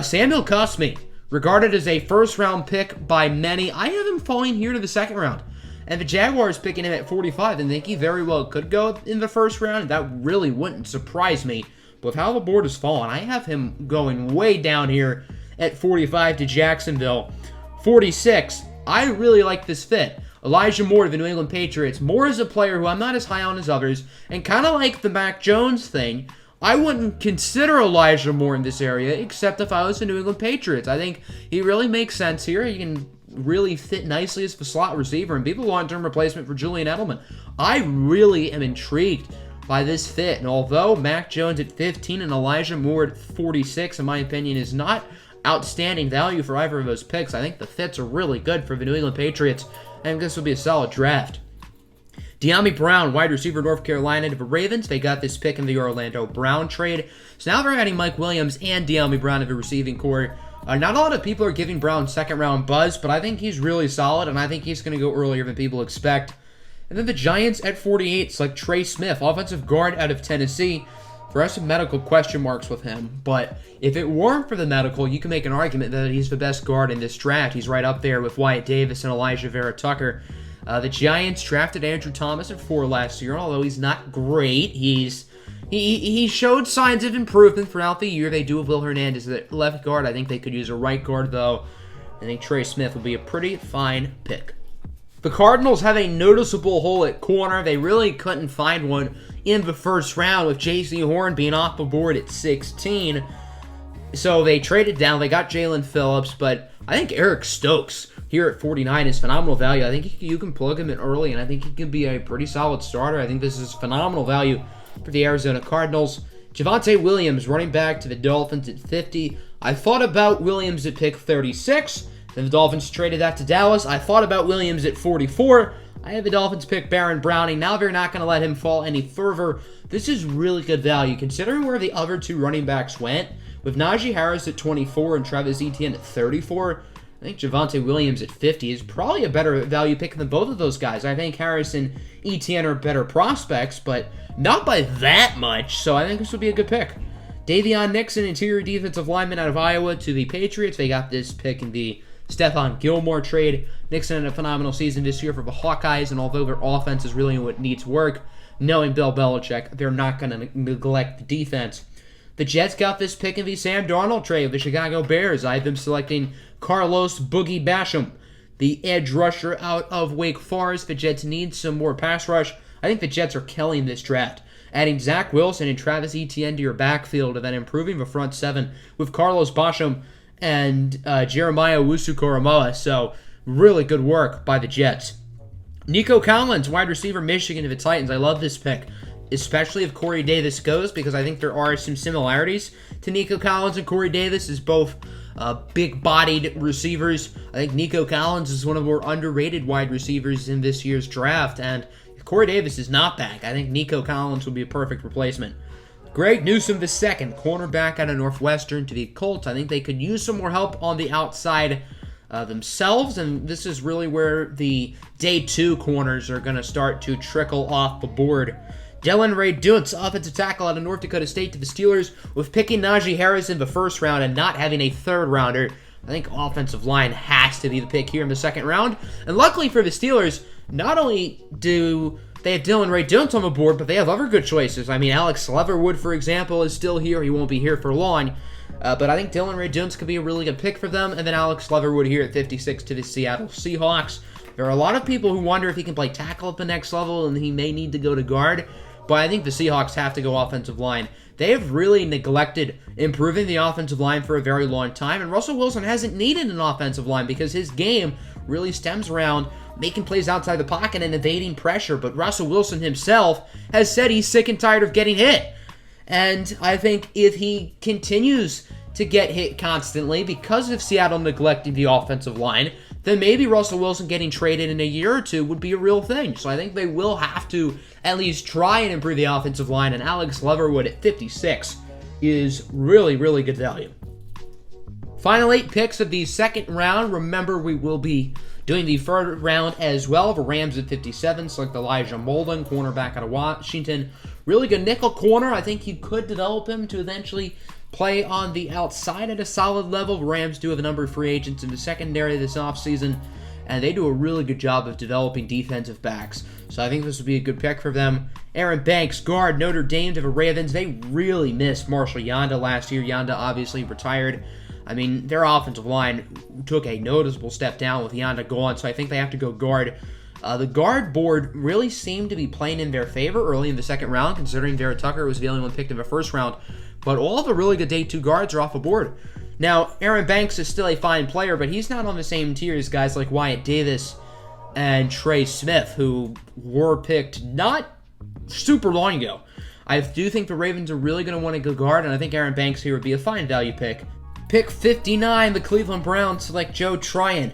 Samuel Cosmi, regarded as a first-round pick by many. I have him falling here to the second round. And the Jaguars picking him at 45, and think he very well could go in the first round. That really wouldn't surprise me. But with how the board has fallen, I have him going way down here at 45 to Jacksonville. 46, I really like this fit. Elijah Moore of the New England Patriots. Moore is a player who I'm not as high on as others, and kind of like the Mac Jones thing, I wouldn't consider Elijah Moore in this area, except if I was the New England Patriots. I think he really makes sense here. He can really fit nicely as the slot receiver, and people long-term replacement for Julian Edelman. I really am intrigued by this fit, and although Mac Jones at 15 and Elijah Moore at 46, in my opinion, is not outstanding value for either of those picks, I think the fits are really good for the New England Patriots, and this will be a solid draft. De'Ami Brown, wide receiver, North Carolina to the Ravens. They got this pick in the Orlando Brown trade. So now they're adding Mike Williams and De'Ami Brown to the receiving core. Not a lot of people are giving Brown second-round buzz, but I think he's really solid, and I think he's going to go earlier than people expect. And then the Giants at 48 select Trey Smith, offensive guard out of Tennessee. There are some medical question marks with him, but if it weren't for the medical, you can make an argument that he's the best guard in this draft. He's right up there with Wyatt Davis and Elijah Vera Tucker. The Giants drafted Andrew Thomas at 4 last year, and although he's not great, he showed signs of improvement throughout the year. They do have Will Hernandez at left guard. I think they could use a right guard, though. I think Trey Smith will be a pretty fine pick. The Cardinals have a noticeable hole at corner. They really couldn't find one in the first round, with J.C. Horn being off the board at 16. So they traded down. They got Jalen Phillips, but I think Eric Stokes here at 49 is phenomenal value. I think you can plug him in early, and I think he can be a pretty solid starter. I think this is phenomenal value for the Arizona Cardinals. Javonte Williams, running back to the Dolphins at 50. I thought about Williams at pick 36. Then the Dolphins traded that to Dallas. I thought about Williams at 44. I had the Dolphins pick Baron Browning. Now they're not going to let him fall any further. This is really good value, considering where the other 2 running backs went. With Najee Harris at 24 and Travis Etienne at 34, I think Javonte Williams at 50 is probably a better value pick than both of those guys. I think Harris and Etienne are better prospects, but not by that much, so I think this would be a good pick. Davion Nixon, interior defensive lineman out of Iowa to the Patriots. They got this pick in the Stephon Gilmore trade. Nixon had a phenomenal season this year for the Hawkeyes, and although their offense is really what needs work, knowing Bill Belichick, they're not going to neglect the defense. The Jets got this pick in the Sam Darnold trade with the Chicago Bears. I have them selecting Carlos Boogie Basham, the edge rusher out of Wake Forest. The Jets need some more pass rush. I think the Jets are killing this draft, adding Zach Wilson and Travis Etienne to your backfield, and then improving the front 7 with Carlos Basham and Jeremiah Owusu-Koramoah. So really good work by the Jets. Nico Collins, wide receiver, Michigan to the Titans. I love this pick, especially if Corey Davis goes, because I think there are some similarities to Nico Collins and Corey Davis as both big-bodied receivers. I think Nico Collins is one of the more underrated wide receivers in this year's draft, and if Corey Davis is not back, I think Nico Collins will be a perfect replacement. Greg Newsome II, cornerback out of Northwestern to the Colts. I think they could use some more help on the outside themselves, and this is really where the day 2 corners are going to start to trickle off the board. Dylan Ray Duntz, offensive tackle out of North Dakota State to the Steelers, with picking Najee Harris in the first round and not having a third-rounder. I think offensive line has to be the pick here in the second round. And luckily for the Steelers, not only do they have Dylan Ray-Jones on the board, but they have other good choices. I mean, Alex Leatherwood, for example, is still here. He won't be here for long. But I think Dylan Ray-Jones could be a really good pick for them. And then Alex Leatherwood here at 56 to the Seattle Seahawks. There are a lot of people who wonder if he can play tackle at the next level and he may need to go to guard. But I think the Seahawks have to go offensive line. They have really neglected improving the offensive line for a very long time. And Russell Wilson hasn't needed an offensive line because his game really stems around making plays outside the pocket and evading pressure. But Russell Wilson himself has said he's sick and tired of getting hit. And I think if he continues to get hit constantly because of Seattle neglecting the offensive line, then maybe Russell Wilson getting traded in a year or two would be a real thing. So I think they will have to at least try and improve the offensive line, and Alex Leatherwood at 56 is really, really good value. Final 8 picks of the second round. Remember, we will be doing the third round as well. The Rams at 57 select Elijah Molden, cornerback out of Washington. Really good nickel corner. I think you could develop him to eventually play on the outside at a solid level. The Rams do have a number of free agents in the secondary this offseason, and they do a really good job of developing defensive backs. So I think this would be a good pick for them. Aaron Banks, guard, Notre Dame to the Ravens. They really missed Marshall Yanda last year. Yanda obviously retired. I mean, their offensive line took a noticeable step down with Yanda gone, so I think they have to go guard. The guard board really seemed to be playing in their favor early in the second round, considering Vera Tucker was the only one picked in the first round. But all the really good day 2 guards are off the board. Now, Aaron Banks is still a fine player, but he's not on the same tier as guys like Wyatt Davis and Trey Smith, who were picked not super long ago. I do think the Ravens are really going to want to go guard, and I think Aaron Banks here would be a fine value pick. Pick 59, the Cleveland Browns select Joe Tryon,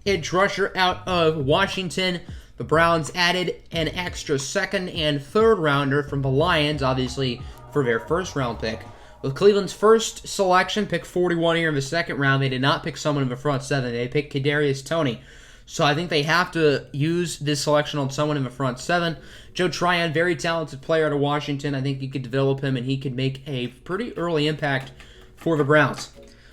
edge rusher out of Washington. The Browns added an extra second and third rounder from the Lions, obviously, for their first round pick. With Cleveland's first selection, pick 41 here in the second round, they did not pick someone in the front 7. They picked Kadarius Toney. So I think they have to use this selection on someone in the front 7. Joe Tryon, very talented player out of Washington. I think you could develop him and he could make a pretty early impact for the Browns.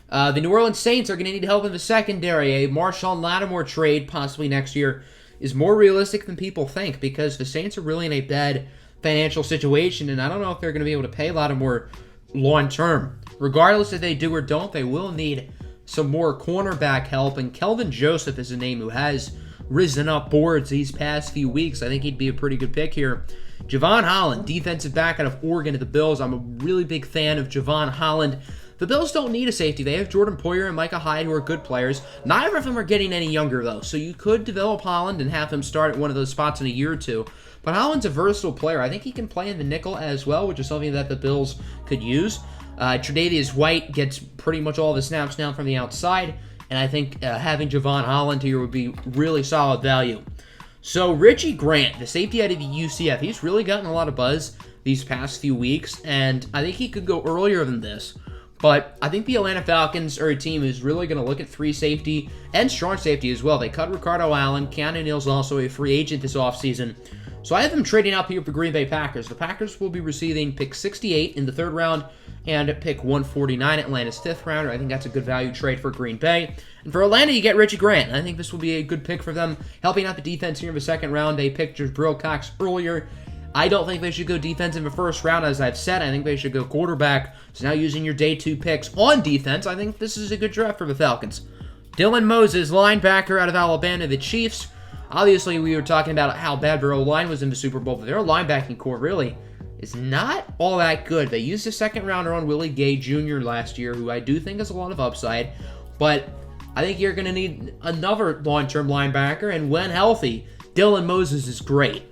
The New Orleans Saints are going to need help in the secondary. A Marshawn Lattimore trade, possibly next year, is more realistic than people think because the Saints are really in a bad financial situation, and I don't know if they're going to be able to pay Lattimore long term. Regardless if they do or don't, they will need some more cornerback help, and Kelvin Joseph is a name who has risen up boards these past few weeks. I think he'd be a pretty good pick here. Javon Holland, defensive back out of Oregon to the Bills. I'm a really big fan of Javon Holland. The Bills don't need a safety. They have Jordan Poyer and Micah Hyde, who are good players. Neither of them are getting any younger, though, so you could develop Holland and have him start at one of those spots in a year or two. But Holland's a versatile player. I think he can play in the nickel as well, which is something that the Bills could use. Tre'Davious White gets pretty much all the snaps now from the outside, and I think having Javon Holland here would be really solid value. So Richie Grant, the safety out of UCF, he's really gotten a lot of buzz these past few weeks, and I think he could go earlier than this. But I think the Atlanta Falcons are a team who's really going to look at free safety and strong safety as well. They cut Ricardo Allen. Keanu Neal's also a free agent this offseason. So I have them trading up here for Green Bay Packers. The Packers will be receiving pick 68 in the third round and pick 149, Atlanta's fifth rounder. I think that's a good value trade for Green Bay. And for Atlanta, you get Richie Grant. I think this will be a good pick for them, helping out the defense here in the second round. They picked Jabril Cox earlier. I don't think they should go defense in the first round, as I've said. I think they should go quarterback. So now using your day 2 picks on defense, I think this is a good draft for the Falcons. Dylan Moses, linebacker out of Alabama, the Chiefs. Obviously, we were talking about how bad their O-line was in the Super Bowl, but their linebacking core really is not all that good. They used a second rounder on Willie Gay Jr. last year, who I do think has a lot of upside, but I think you're going to need another long-term linebacker, and when healthy, Dylan Moses is great.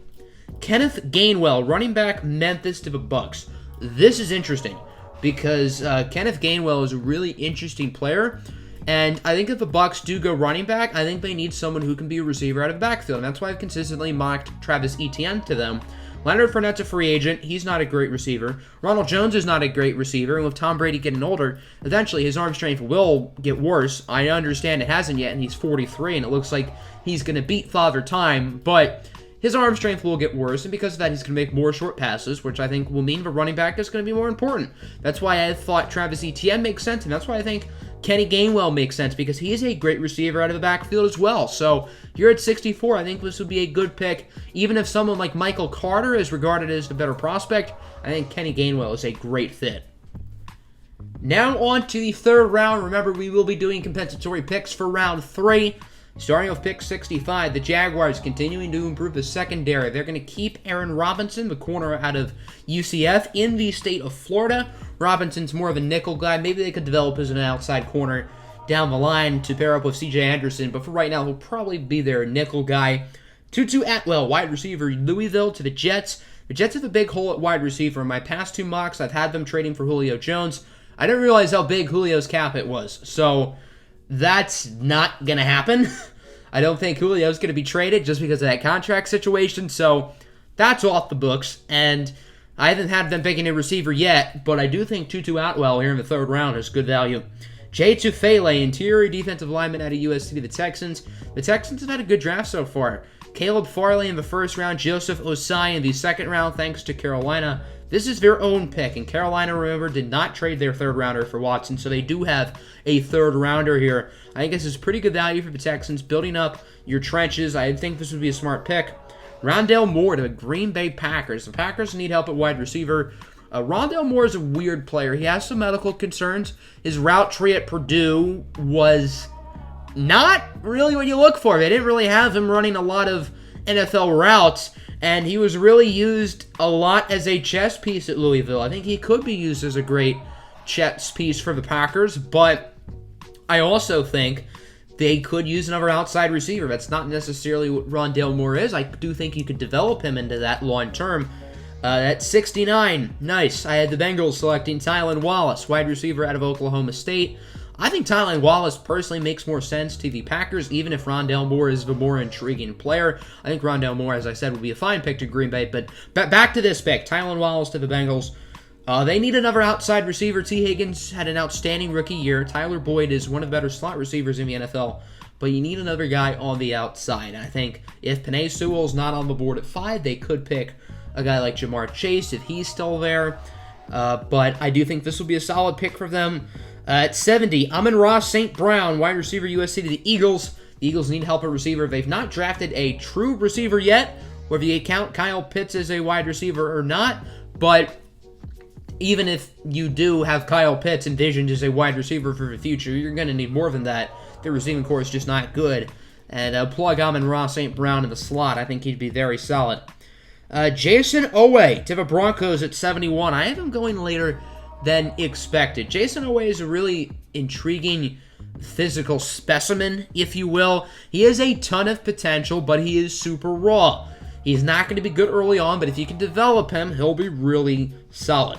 Kenneth Gainwell, running back, Memphis to the Bucks. This is interesting because Kenneth Gainwell is a really interesting player, and I think if the Bucks do go running back, I think they need someone who can be a receiver out of the backfield, and that's why I've consistently mocked Travis Etienne to them. Leonard Fournette's a free agent. He's not a great receiver. Ronald Jones is not a great receiver, and with Tom Brady getting older, eventually his arm strength will get worse. I understand it hasn't yet, and he's 43, and it looks like he's going to beat Father Time, but his arm strength will get worse, and because of that, he's going to make more short passes, which I think will mean the running back is going to be more important. That's why I thought Travis Etienne makes sense, and that's why I think Kenny Gainwell makes sense because he is a great receiver out of the backfield as well. So here at 64, I think this would be a good pick. Even if someone like Michael Carter is regarded as the better prospect, I think Kenny Gainwell is a great fit. Now on to the third round. Remember, we will be doing compensatory picks for round 3. Starting with pick 65, the Jaguars continuing to improve the secondary. They're going to keep Aaron Robinson, the corner out of UCF, in the state of Florida. Robinson's more of a nickel guy. Maybe they could develop as an outside corner down the line to pair up with C.J. Anderson, but for right now, he'll probably be their nickel guy. Tutu Atwell, wide receiver, Louisville to the Jets. The Jets have a big hole at wide receiver. In my past 2 mocks, I've had them trading for Julio Jones. I didn't realize how big Julio's cap hit was, so that's not going to happen. I don't think Julio's going to be traded just because of that contract situation, so that's off the books. And I haven't had them picking a receiver yet, but I do think Tutu Atwell here in the third round is good value. Jay Tufele, interior defensive lineman out of USC to the Texans. The Texans have had a good draft so far. Caleb Farley in the first round, Joseph Osai in the second round, thanks to Carolina. This is their own pick, and Carolina, remember, did not trade their third rounder for Watson, so they do have a third rounder here. I think this is pretty good value for the Texans, building up your trenches. I think this would be a smart pick. Rondale Moore to the Green Bay Packers. The Packers need help at wide receiver. Rondale Moore is a weird player. He has some medical concerns. His route tree at Purdue was not really what you look for. They didn't really have him running a lot of NFL routes, and he was really used a lot as a chess piece at Louisville. I think he could be used as a great chess piece for the Packers, but I also think they could use another outside receiver. That's not necessarily what Rondale Moore is. I do think you could develop him into that long term. At 69, nice. I had the Bengals selecting Tylan Wallace, wide receiver out of Oklahoma State. I think Tylan Wallace personally makes more sense to the Packers, even if Rondale Moore is the more intriguing player. I think Rondale Moore, as I said, would be a fine pick to Green Bay. But back to this pick, Tylan Wallace to the Bengals. They need another outside receiver. T. Higgins had an outstanding rookie year. Tyler Boyd is one of the better slot receivers in the NFL. But you need another guy on the outside. I think if Penei Sewell's not on the board at 5, they could pick a guy like Jamar Chase if he's still there. But I do think this will be a solid pick for them. At 70, Amon-Ra St. Brown, wide receiver USC to the Eagles. The Eagles need help at receiver. They've not drafted a true receiver yet, whether you count Kyle Pitts as a wide receiver or not. But even if you do have Kyle Pitts envisioned as a wide receiver for the future, you're going to need more than that. The receiving core is just not good. And plug Amon-Ra St. Brown in the slot. I think he'd be very solid. Jason Owe to the Broncos at 71. I have him going later than expected. Jason Owe is a really intriguing physical specimen, if you will. He has a ton of potential, but he is super raw. He's not going to be good early on, but if you can develop him, he'll be really solid.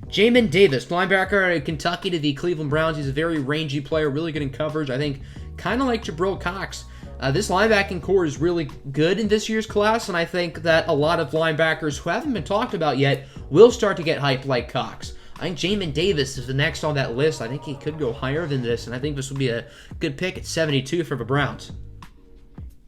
Jamin Davis, linebacker out of Kentucky to the Cleveland Browns. He's a very rangy player, really good in coverage. I think kind of like Jabril Cox. This linebacking core is really good in this year's class, and I think that a lot of linebackers who haven't been talked about yet will start to get hyped like Cox. I think Jamin Davis is the next on that list. I think he could go higher than this, and I think this would be a good pick at 72 for the Browns.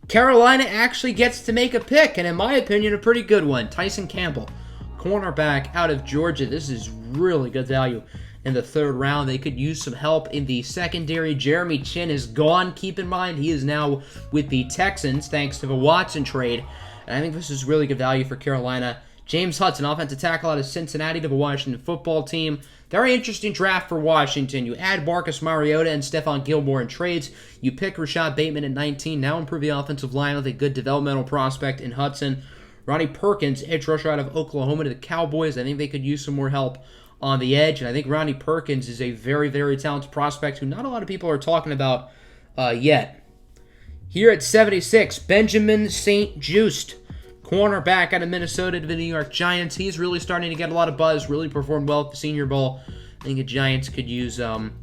Carolina actually gets to make a pick, and in my opinion, a pretty good one. Tyson Campbell, cornerback out of Georgia. This is really good value in the third round. They could use some help in the secondary. Jeremy Chin is gone. Keep in mind, he is now with the Texans, thanks to the Watson trade, and I think this is really good value for Carolina. James Hudson, offensive tackle out of Cincinnati to the Washington football team. Very interesting draft for Washington. You add Marcus Mariota and Stephon Gilmore in trades. You pick Rashad Bateman at 19. Now improve the offensive line with a good developmental prospect in Hudson. Ronnie Perkins, edge rusher out of Oklahoma to the Cowboys. I think they could use some more help on the edge. And I think Ronnie Perkins is a very, very talented prospect who not a lot of people are talking about yet. Here at 76, Benjamin St. Juste, cornerback out of Minnesota to the New York Giants. He's really starting to get a lot of buzz, really performed well at the Senior Bowl. I think the Giants could use some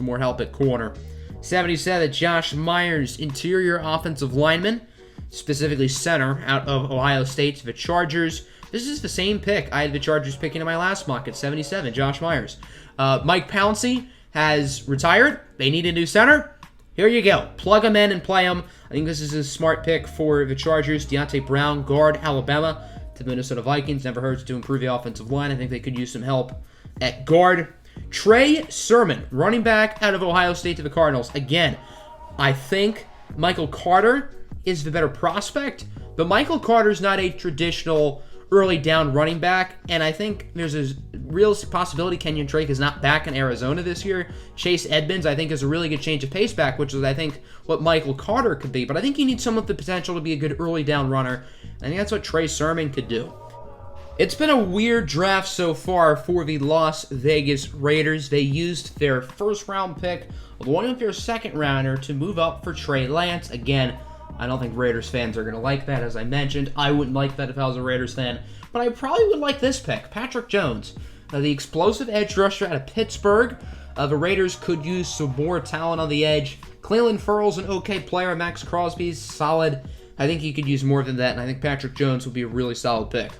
more help at corner. 77, Josh Myers, interior offensive lineman, specifically center out of Ohio State to the Chargers. This is the same pick I had the Chargers picking in my last mock at 77, Josh Myers. Mike Pouncey has retired. They need a new center. Here you go. Plug him in and play him. I think this is a smart pick for the Chargers. Deontay Brown, guard, Alabama, to the Minnesota Vikings. Never hurts to improve the offensive line. I think they could use some help at guard. Trey Sermon, running back out of Ohio State to the Cardinals. Again, I think Michael Carter is the better prospect, but Michael Carter's not a traditional early down running back, and I think there's a real possibility Kenyon Drake is not back in Arizona this year. Chase Edmonds, I think, is a really good change of pace back, which is, I think, what Michael Carter could be, but I think you need someone with the potential to be a good early down runner. I think that's what Trey Sermon could do. It's been a weird draft so far for the Las Vegas Raiders. They used their first-round pick along with their second-rounder to move up for Trey Lance. Again, I don't think Raiders fans are going to like that, as I mentioned. I wouldn't like that if I was a Raiders fan, but I probably would like this pick. Patrick Jones, the explosive edge rusher out of Pittsburgh. The Raiders could use some more talent on the edge. Cleveland Ferrell's an okay player. Max Crosby's solid. I think he could use more than that, and I think Patrick Jones would be a really solid pick.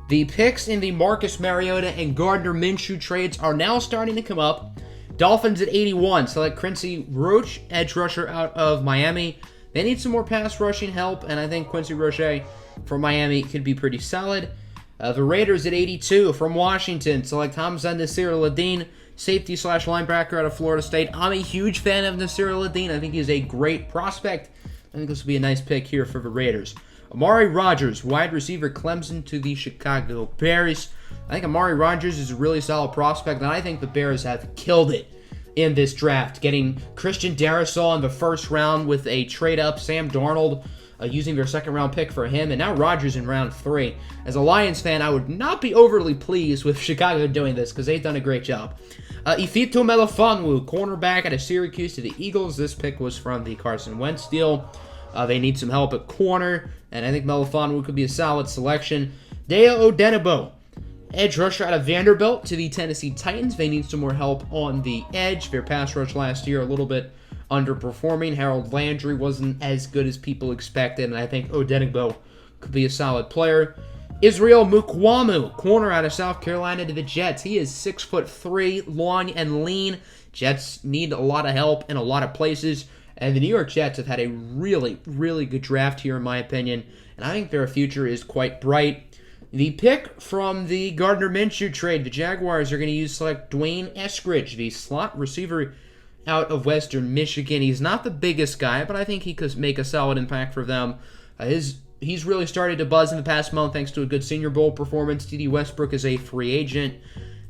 The picks in the Marcus Mariota and Gardner Minshew trades are now starting to come up. Dolphins at 81 select Quincy Roche, edge rusher out of Miami. They need some more pass rushing help, and I think Quincy Roche from Miami could be pretty solid. The Raiders at 82 from Washington select Hamza Nasir-Ladin, safety / linebacker out of Florida State. I'm a huge fan of Nasir-Ladin. I think he's a great prospect. I think this will be a nice pick here for the Raiders. Amari Rodgers, wide receiver, Clemson to the Chicago Bears. I think Amari Rodgers is a really solid prospect, and I think the Bears have killed it in this draft, getting Christian Darrisaw in the first round with a trade-up, Sam Darnold using their second-round pick for him, and now Rodgers in round 3. As a Lions fan, I would not be overly pleased with Chicago doing this because they've done a great job. Ifito Melifonwu, cornerback out of Syracuse to the Eagles. This pick was from the Carson Wentz deal. They need some help at corner, and I think Melifonwu could be a solid selection. Deo Odenigbo, edge rusher out of Vanderbilt to the Tennessee Titans. They need some more help on the edge. Their pass rush last year a little bit underperforming. Harold Landry wasn't as good as people expected, and I think Odenigbo could be a solid player. Israel Mukwamu, corner out of South Carolina to the Jets. He is 6'3", long and lean. Jets need a lot of help in a lot of places. And the New York Jets have had a really, really good draft here, in my opinion. And I think their future is quite bright. The pick from the Gardner Minshew trade, the Jaguars are going to select Dwayne Eskridge, the slot receiver out of Western Michigan. He's not the biggest guy, but I think he could make a solid impact for them. He's really started to buzz in the past month thanks to a good Senior Bowl performance. D.D. Westbrook is a free agent,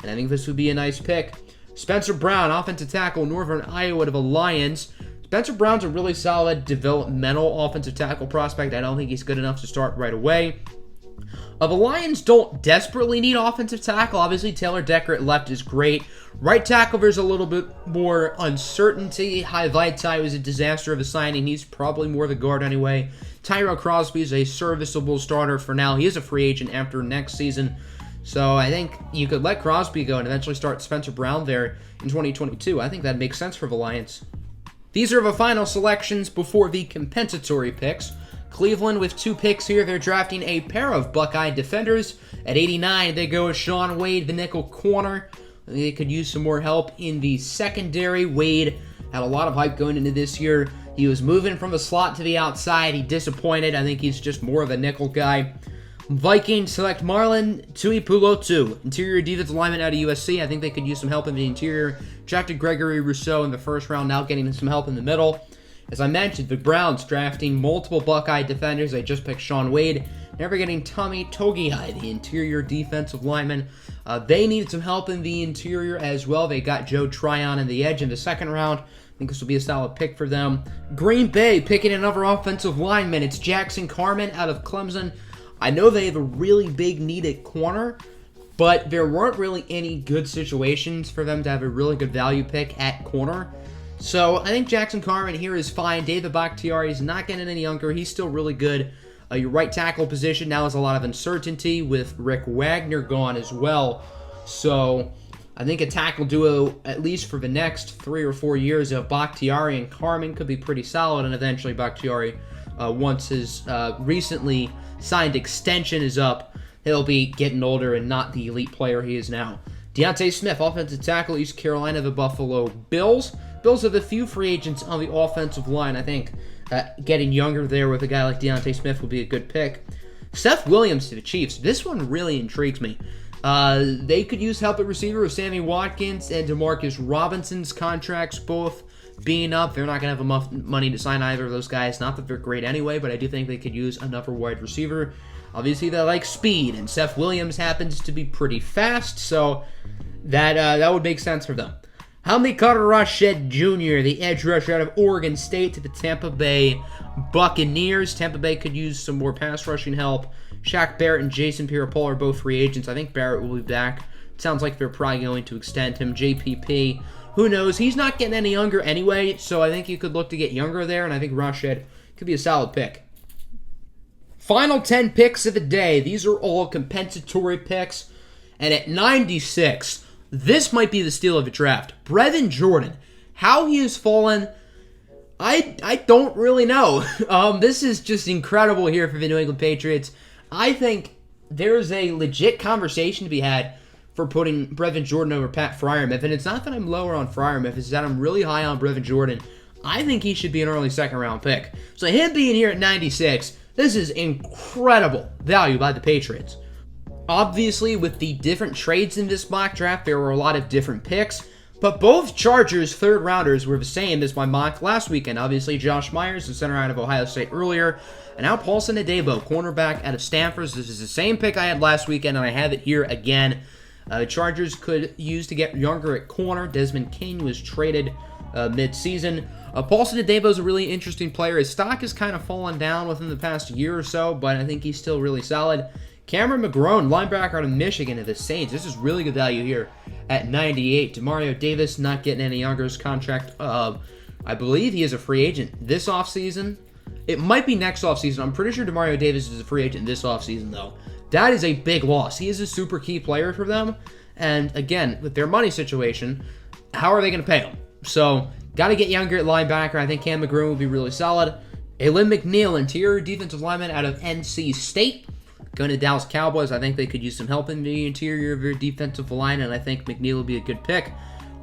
and I think this would be a nice pick. Spencer Brown, offensive tackle, Northern Iowa to the Lions. Spencer Brown's a really solid developmental offensive tackle prospect. I don't think he's good enough to start right away. The Lions don't desperately need offensive tackle. Obviously, Taylor Decker at left is great. Right tackle, there's a little bit more uncertainty. Hai Vaitai was a disaster of a signing. He's probably more the guard anyway. Tyrell Crosby is a serviceable starter for now. He is a free agent after next season. So I think you could let Crosby go and eventually start Spencer Brown there in 2022. I think that makes sense for the Lions. These are the final selections before the compensatory picks. Cleveland with 2 picks here. They're drafting a pair of Buckeye defenders. At 89, they go with Shaun Wade, the nickel corner. They could use some more help in the secondary. Wade had a lot of hype going into this year. He was moving from the slot to the outside. He disappointed. I think he's just more of a nickel guy. Vikings select Marlon Tuipulotu, interior defensive lineman out of USC. I think they could use some help in the interior. Drafted Gregory Rousseau in the first round, now getting some help in the middle. As I mentioned, the Browns drafting multiple Buckeye defenders. They just picked Shaun Wade. Never getting Tommy Togiai, the interior defensive lineman. They needed some help in the interior as well. They got Joe Tryon in the edge in the second round. I think this will be a solid pick for them. Green Bay picking another offensive lineman. It's Jackson Carman out of Clemson. I know they have a really big need at corner, but there weren't really any good situations for them to have a really good value pick at corner. So I think Jackson Carman here is fine. David Bakhtiari is not getting any younger. He's still really good. Your right tackle position now has a lot of uncertainty with Rick Wagner gone as well. So I think a tackle duo, at least for the next 3 or 4 years, of Bakhtiari and Carman could be pretty solid, and eventually Bakhtiari, once his recently signed extension is up, he'll be getting older and not the elite player he is now. Deontay Smith, offensive tackle, East Carolina, the Buffalo Bills. Bills have a few free agents on the offensive line. I think getting younger there with a guy like Deontay Smith would be a good pick. Seth Williams to the Chiefs. This one really intrigues me. They could use help at receiver with Sammy Watkins and Demarcus Robinson's contracts both being up. They're not going to have enough money to sign either of those guys. Not that they're great anyway, but I do think they could use another wide receiver. Obviously, they like speed, and Seth Williams happens to be pretty fast, so that would make sense for them. Hamilcar Rashed Jr., the edge rusher out of Oregon State, to the Tampa Bay Buccaneers. Tampa Bay could use some more pass rushing help. Shaq Barrett and Jason Pierre-Paul are both free agents. I think Barrett will be back. It sounds like they're probably going to extend him. JPP, who knows? He's not getting any younger anyway, so I think you could look to get younger there, and I think Rashed could be a solid pick. Final 10 picks of the day. These are all compensatory picks. And at 96, this might be the steal of the draft. Brevin Jordan. How he has fallen, I don't really know. This is just incredible here for the New England Patriots. I think there's a legit conversation to be had for putting Brevin Jordan over Pat Freiermuth. And it's not that I'm lower on Freiermuth. It's that I'm really high on Brevin Jordan. I think he should be an early second-round pick. So him being here at 96... this is incredible value by the Patriots. Obviously, with the different trades in this mock draft, there were a lot of different picks, but both Chargers third-rounders were the same as my mock last weekend. Obviously, Josh Myers, the center out of Ohio State earlier, and now Paulson Adebo, cornerback out of Stanford. This is the same pick I had last weekend, and I have it here again. The Chargers could use to get younger at corner. Desmond King was traded mid-season. Paulson Adebo is a really interesting player. His stock has kind of fallen down within the past year or so, but I think he's still really solid. Cameron McGrone, linebacker out of Michigan of the Saints. This is really good value here at 98. Demario Davis not getting any younger. His contract, I believe he is a free agent this offseason. It might be next offseason. I'm pretty sure Demario Davis is a free agent this offseason, though. That is a big loss. He is a super key player for them. And again, with their money situation, how are they going to pay him? So, got to get younger at linebacker. I think Cam McGrone will be really solid. Alim McNeil, interior defensive lineman out of NC State. Going to Dallas Cowboys. I think they could use some help in the interior of their defensive line, and I think McNeil will be a good pick.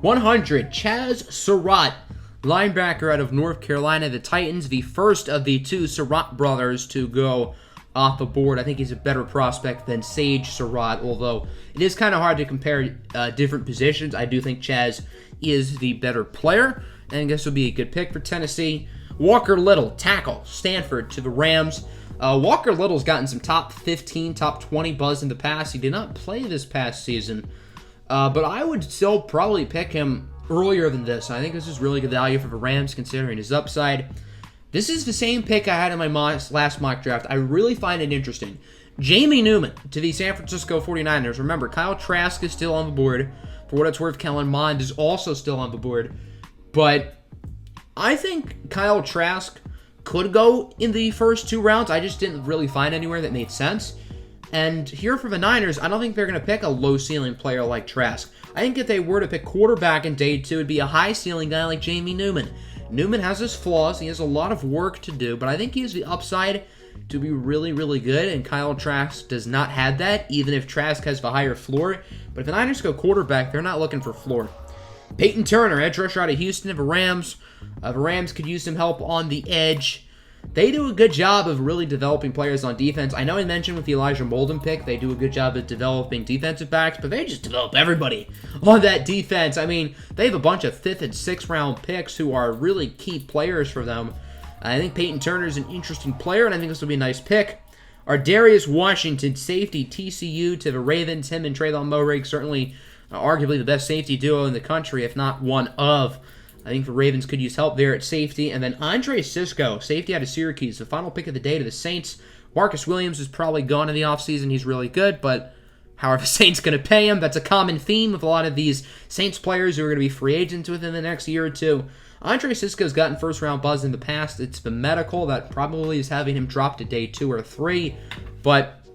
100, Chaz Surratt, linebacker out of North Carolina, the Titans, the first of the two Surratt brothers to go off the board. I think he's a better prospect than Sage Surratt, although it is kind of hard to compare different positions. I do think Chaz is the better player, and this will be a good pick for Tennessee. Walker Little, tackle, Stanford to the Rams. Walker Little's gotten some top 15, top 20 buzz in the past. He did not play this past season, but I would still probably pick him earlier than this. I think this is really good value for the Rams considering his upside. This is the same pick I had in my last mock draft. I really find it interesting. Jamie Newman to the San Francisco 49ers. Remember, Kyle Trask is still on the board. For what it's worth, Kellen Mond is also still on the board. But I think Kyle Trask could go in the first two rounds. I just didn't really find anywhere that made sense. And here for the Niners, I don't think they're going to pick a low-ceiling player like Trask. I think if they were to pick quarterback in day two, it'd be a high-ceiling guy like Jamie Newman. Newman has his flaws. He has a lot of work to do, but I think he has the upside to be really, really good, and Kyle Trask does not have that, even if Trask has the higher floor. But if the Niners go quarterback, they're not looking for floor. Peyton Turner, edge rusher out of Houston of the Rams. The Rams could use some help on the edge. They do a good job of really developing players on defense. I know I mentioned with the Elijah Molden pick, they do a good job of developing defensive backs, but they just develop everybody on that defense. I mean, they have a bunch of 5th and 6th round picks who are really key players for them. I think Peyton Turner is an interesting player, and I think this will be a nice pick. Darius Washington, safety, TCU to the Ravens. Him and Traylon Moehrig, certainly arguably the best safety duo in the country, if not one of. I think the Ravens could use help there at safety. And then Andre Sisco, safety out of Syracuse, the final pick of the day to the Saints. Marcus Williams is probably gone in the offseason. He's really good, but how are the Saints going to pay him? That's a common theme with a lot of these Saints players who are going to be free agents within the next year or two. Andre Sisco's gotten first-round buzz in the past. It's the medical that probably is having him drop to day 2 or 3. But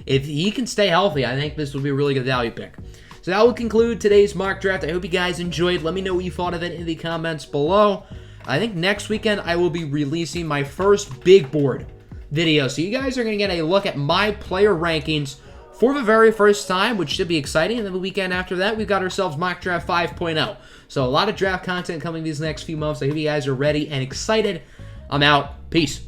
if he can stay healthy, I think this will be a really good value pick. So that will conclude today's mock draft. I hope you guys enjoyed. Let me know what you thought of it in the comments below. I think next weekend I will be releasing my first big board video. So you guys are going to get a look at my player rankings for the very first time, which should be exciting. And then the weekend after that, we've got ourselves Mock Draft 5.0. So a lot of draft content coming these next few months. I hope you guys are ready and excited. I'm out. Peace.